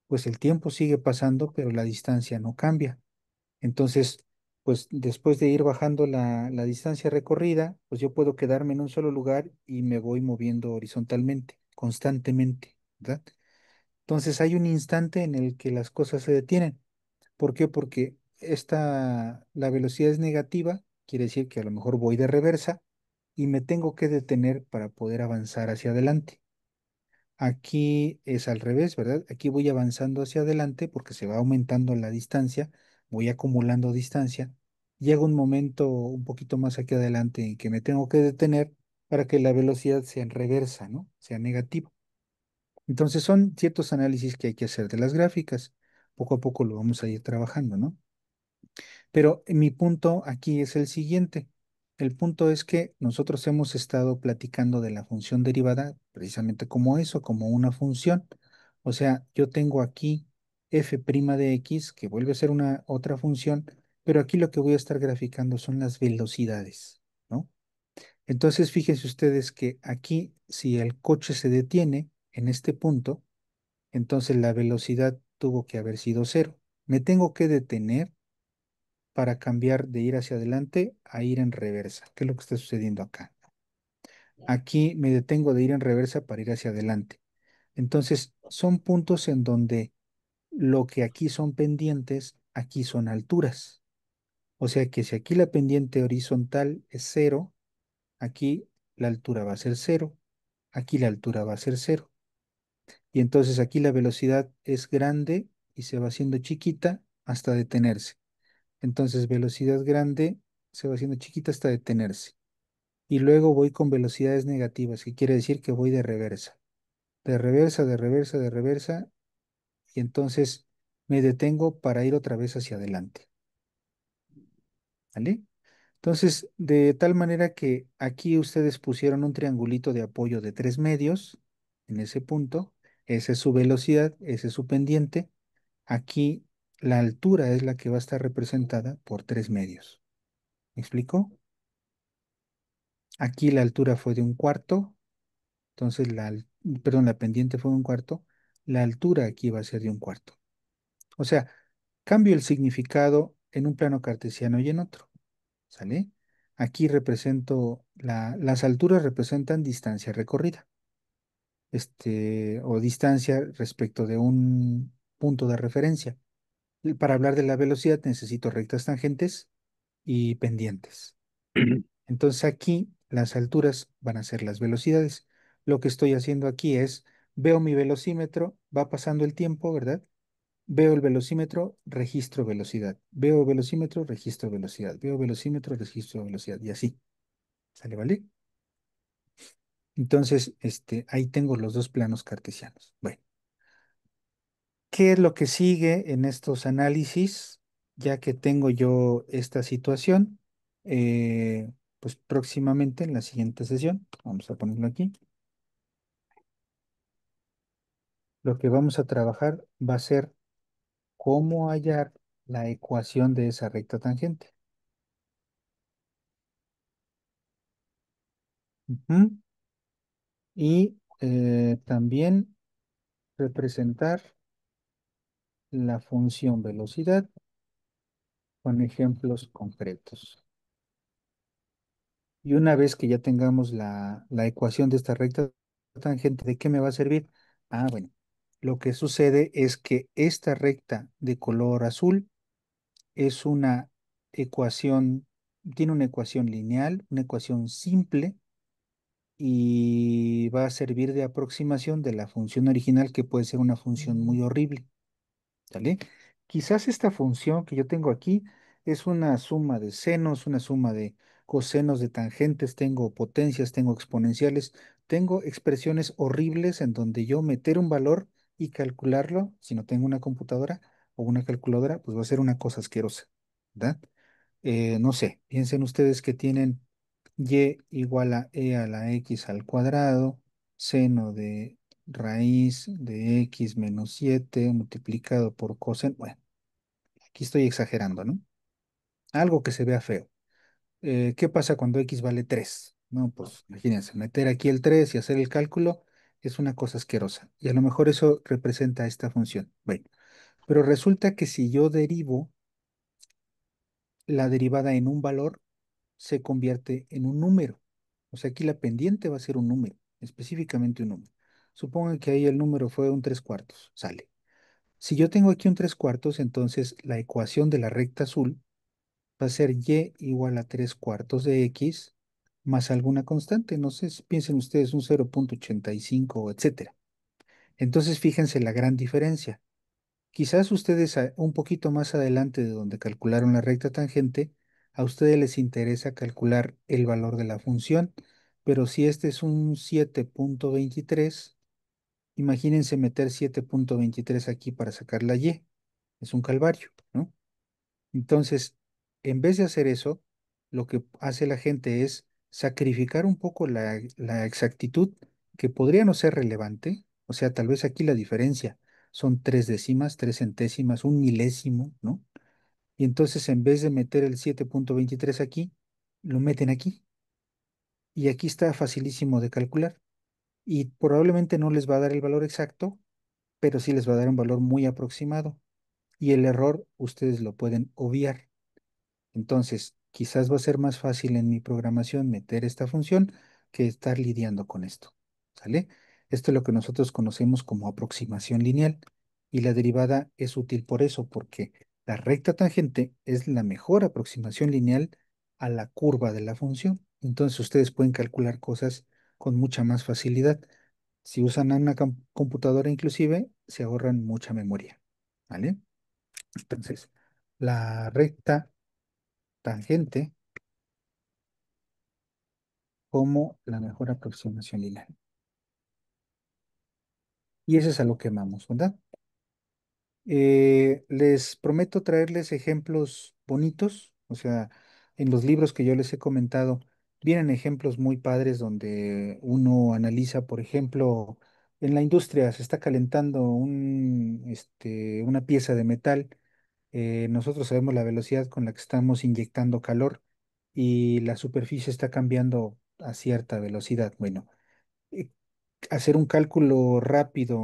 pues el tiempo sigue pasando, pero la distancia no cambia. Entonces, pues después de ir bajando la distancia recorrida, pues yo puedo quedarme en un solo lugar y me voy moviendo horizontalmente, constantemente, ¿verdad? Entonces hay un instante en el que las cosas se detienen. ¿Por qué? Porque la velocidad es negativa, quiere decir que a lo mejor voy de reversa y me tengo que detener para poder avanzar hacia adelante. Aquí es al revés, ¿verdad? Aquí voy avanzando hacia adelante porque se va aumentando la distancia, voy acumulando distancia. Llega un momento un poquito más aquí adelante en que me tengo que detener para que la velocidad sea en reversa, ¿no? Sea negativa. Entonces son ciertos análisis que hay que hacer de las gráficas. Poco a poco lo vamos a ir trabajando, ¿no? Pero mi punto aquí es el siguiente. El punto es que nosotros hemos estado platicando de la función derivada precisamente como eso, como una función. O sea, yo tengo aquí f' de x, que vuelve a ser una otra función, pero aquí lo que voy a estar graficando son las velocidades, ¿no? Entonces, fíjense ustedes que aquí, si el coche se detiene en este punto, entonces la velocidad tuvo que haber sido cero. Me tengo que detener para cambiar de ir hacia adelante a ir en reversa. ¿Qué es lo que está sucediendo acá? Aquí me detengo de ir en reversa para ir hacia adelante. Entonces, son puntos en donde lo que aquí son pendientes, aquí son alturas. O sea que si aquí la pendiente horizontal es cero, aquí la altura va a ser cero, aquí la altura va a ser cero. Y entonces aquí la velocidad es grande y se va haciendo chiquita hasta detenerse. Entonces, velocidad grande se va haciendo chiquita hasta detenerse. Y luego voy con velocidades negativas, que quiere decir que voy de reversa. De reversa, de reversa, de reversa. Y entonces me detengo para ir otra vez hacia adelante. ¿Vale? Entonces, de tal manera que aquí ustedes pusieron un triangulito de apoyo de 3 medios en ese punto. Esa es su velocidad, ese es su pendiente. Aquí la altura es la que va a estar representada por 3 medios. ¿Me explico? Aquí la altura fue de un cuarto, entonces perdón, la pendiente fue de un cuarto, la altura aquí va a ser de un cuarto. O sea, cambio el significado en un plano cartesiano y en otro, ¿sale? Aquí represento, las alturas representan distancia recorrida, o distancia respecto de un punto de referencia. Y para hablar de la velocidad necesito rectas tangentes y pendientes. Entonces aquí las alturas van a ser las velocidades. lo que estoy haciendo aquí es, veo mi velocímetro, va pasando el tiempo, ¿verdad? Veo el velocímetro, registro velocidad. Veo velocímetro, registro velocidad. Veo velocímetro, registro velocidad. Y así. ¿Sale, vale? Entonces, ahí tengo los dos planos cartesianos. Bueno, ¿qué es lo que sigue en estos análisis? Ya que tengo yo esta situación, pues próximamente en la siguiente sesión, vamos a ponerlo aquí, lo que vamos a trabajar va a ser cómo hallar la ecuación de esa recta tangente. Ujú. Y también representar la función velocidad con ejemplos concretos. Y una vez que ya tengamos la ecuación de esta recta tangente, ¿de qué me va a servir? Ah, bueno, lo que sucede es que esta recta de color azul es una ecuación, tiene una ecuación lineal, una ecuación simple y va a servir de aproximación de la función original que puede ser una función muy horrible. ¿Sale? Quizás esta función que yo tengo aquí es una suma de senos, una suma de cosenos de tangentes, tengo potencias, tengo exponenciales, tengo expresiones horribles en donde yo meter un valor y calcularlo, si no tengo una computadora o una calculadora, pues va a ser una cosa asquerosa, ¿verdad? No sé, piensen ustedes que tienen y igual a e a la x al cuadrado, seno de raíz de x menos 7 multiplicado por coseno. Bueno, aquí estoy exagerando, ¿no? Algo que se vea feo. ¿Qué pasa cuando x vale 3? No, pues imagínense, meter aquí el 3 y hacer el cálculo es una cosa asquerosa. Y a lo mejor eso representa esta función. Bueno, pero resulta que si yo derivo la derivada en un valor, se convierte en un número. O sea, aquí la pendiente va a ser un número, específicamente un número. Supongo que ahí el número fue un 3 cuartos, sale. Si yo tengo aquí un 3 cuartos, entonces la ecuación de la recta azul va a ser y igual a 3 cuartos de x más alguna constante. No sé si piensen ustedes un 0,85, etcétera. Entonces fíjense la gran diferencia. Quizás ustedes un poquito más adelante de donde calcularon la recta tangente, a ustedes les interesa calcular el valor de la función, pero si este es un 7,23, imagínense meter 7,23 aquí para sacar la y. Es un calvario, ¿no? Entonces, en vez de hacer eso, lo que hace la gente es sacrificar un poco la exactitud, que podría no ser relevante. O sea, tal vez aquí la diferencia son 3 décimas, 3 centésimas, un milésimo, ¿no? Y entonces, en vez de meter el 7,23 aquí, lo meten aquí. Y aquí está facilísimo de calcular. Y probablemente no les va a dar el valor exacto, pero sí les va a dar un valor muy aproximado. Y el error ustedes lo pueden obviar. Entonces, quizás va a ser más fácil en mi programación meter esta función que estar lidiando con esto. ¿Sale? Esto es lo que nosotros conocemos como aproximación lineal. Y la derivada es útil por eso, porque la recta tangente es la mejor aproximación lineal a la curva de la función. Entonces, ustedes pueden calcular cosas con mucha más facilidad. Si usan una computadora inclusive, se ahorran mucha memoria. ¿Vale? Entonces, la recta tangente como la mejor aproximación lineal. Y eso es a lo que amamos, ¿verdad? Les prometo traerles ejemplos bonitos, o sea, en los libros que yo les he comentado, vienen ejemplos muy padres donde uno analiza, por ejemplo, en la industria se está calentando una pieza de metal. Nosotros sabemos la velocidad con la que estamos inyectando calor y la superficie está cambiando a cierta velocidad. Bueno, eh, hacer un cálculo rápido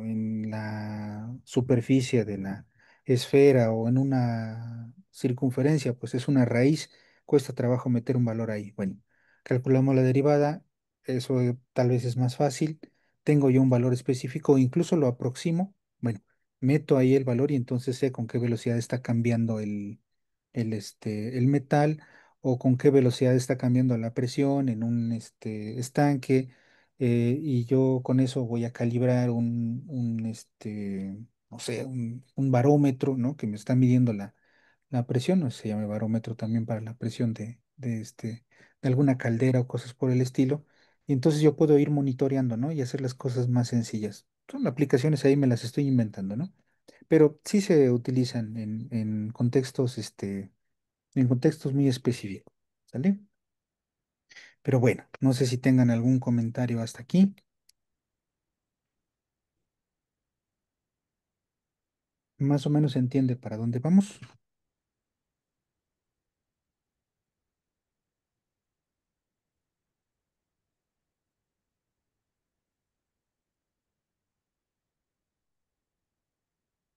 en la superficie de la esfera o en una circunferencia, pues es una raíz, cuesta trabajo meter un valor ahí. Bueno, calculamos la derivada, eso tal vez es más fácil. Tengo yo un valor específico, incluso lo aproximo. Bueno, meto ahí el valor y entonces sé con qué velocidad está cambiando el metal o con qué velocidad está cambiando la presión en un estanque y yo con eso voy a calibrar no sé, un barómetro, ¿no? Que me está midiendo la presión, no sé, se llama barómetro también para la presión de alguna caldera o cosas por el estilo. Y entonces yo puedo ir monitoreando, ¿no? Y hacer las cosas más sencillas. Son aplicaciones ahí, me las estoy inventando, ¿no? Pero sí se utilizan en contextos muy específicos, ¿sale? Pero bueno, no sé si tengan algún comentario hasta aquí. Más o menos se entiende para dónde vamos.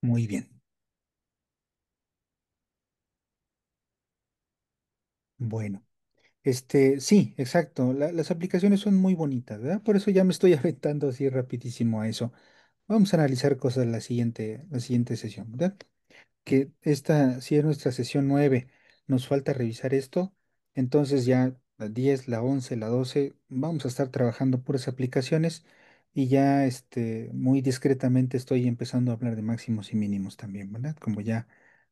Muy bien. Bueno, sí, exacto. Las aplicaciones son muy bonitas, ¿verdad? Por eso ya me estoy aventando así rapidísimo a eso. Vamos a analizar cosas la siguiente sesión, ¿verdad? Que si es nuestra sesión 9 nos falta revisar esto, entonces ya la 10 la 11 la 12 vamos a estar trabajando puras aplicaciones y ya muy discretamente estoy empezando a hablar de máximos y mínimos también, ¿verdad? Como ya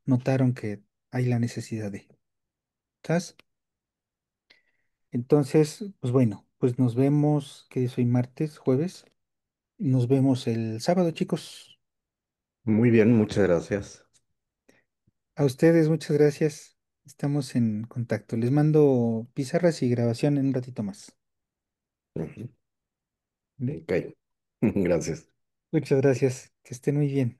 notaron que hay la necesidad de. ¿Estás? Entonces, pues bueno, pues nos vemos, que soy martes, jueves, nos vemos el sábado, chicos.
Muy bien, muchas gracias.
A ustedes, muchas gracias. Estamos en contacto. Les mando pizarras y grabación en un ratito más.
Ujú.
¿Vale?
Ok, gracias.
Muchas gracias. Que estén muy bien.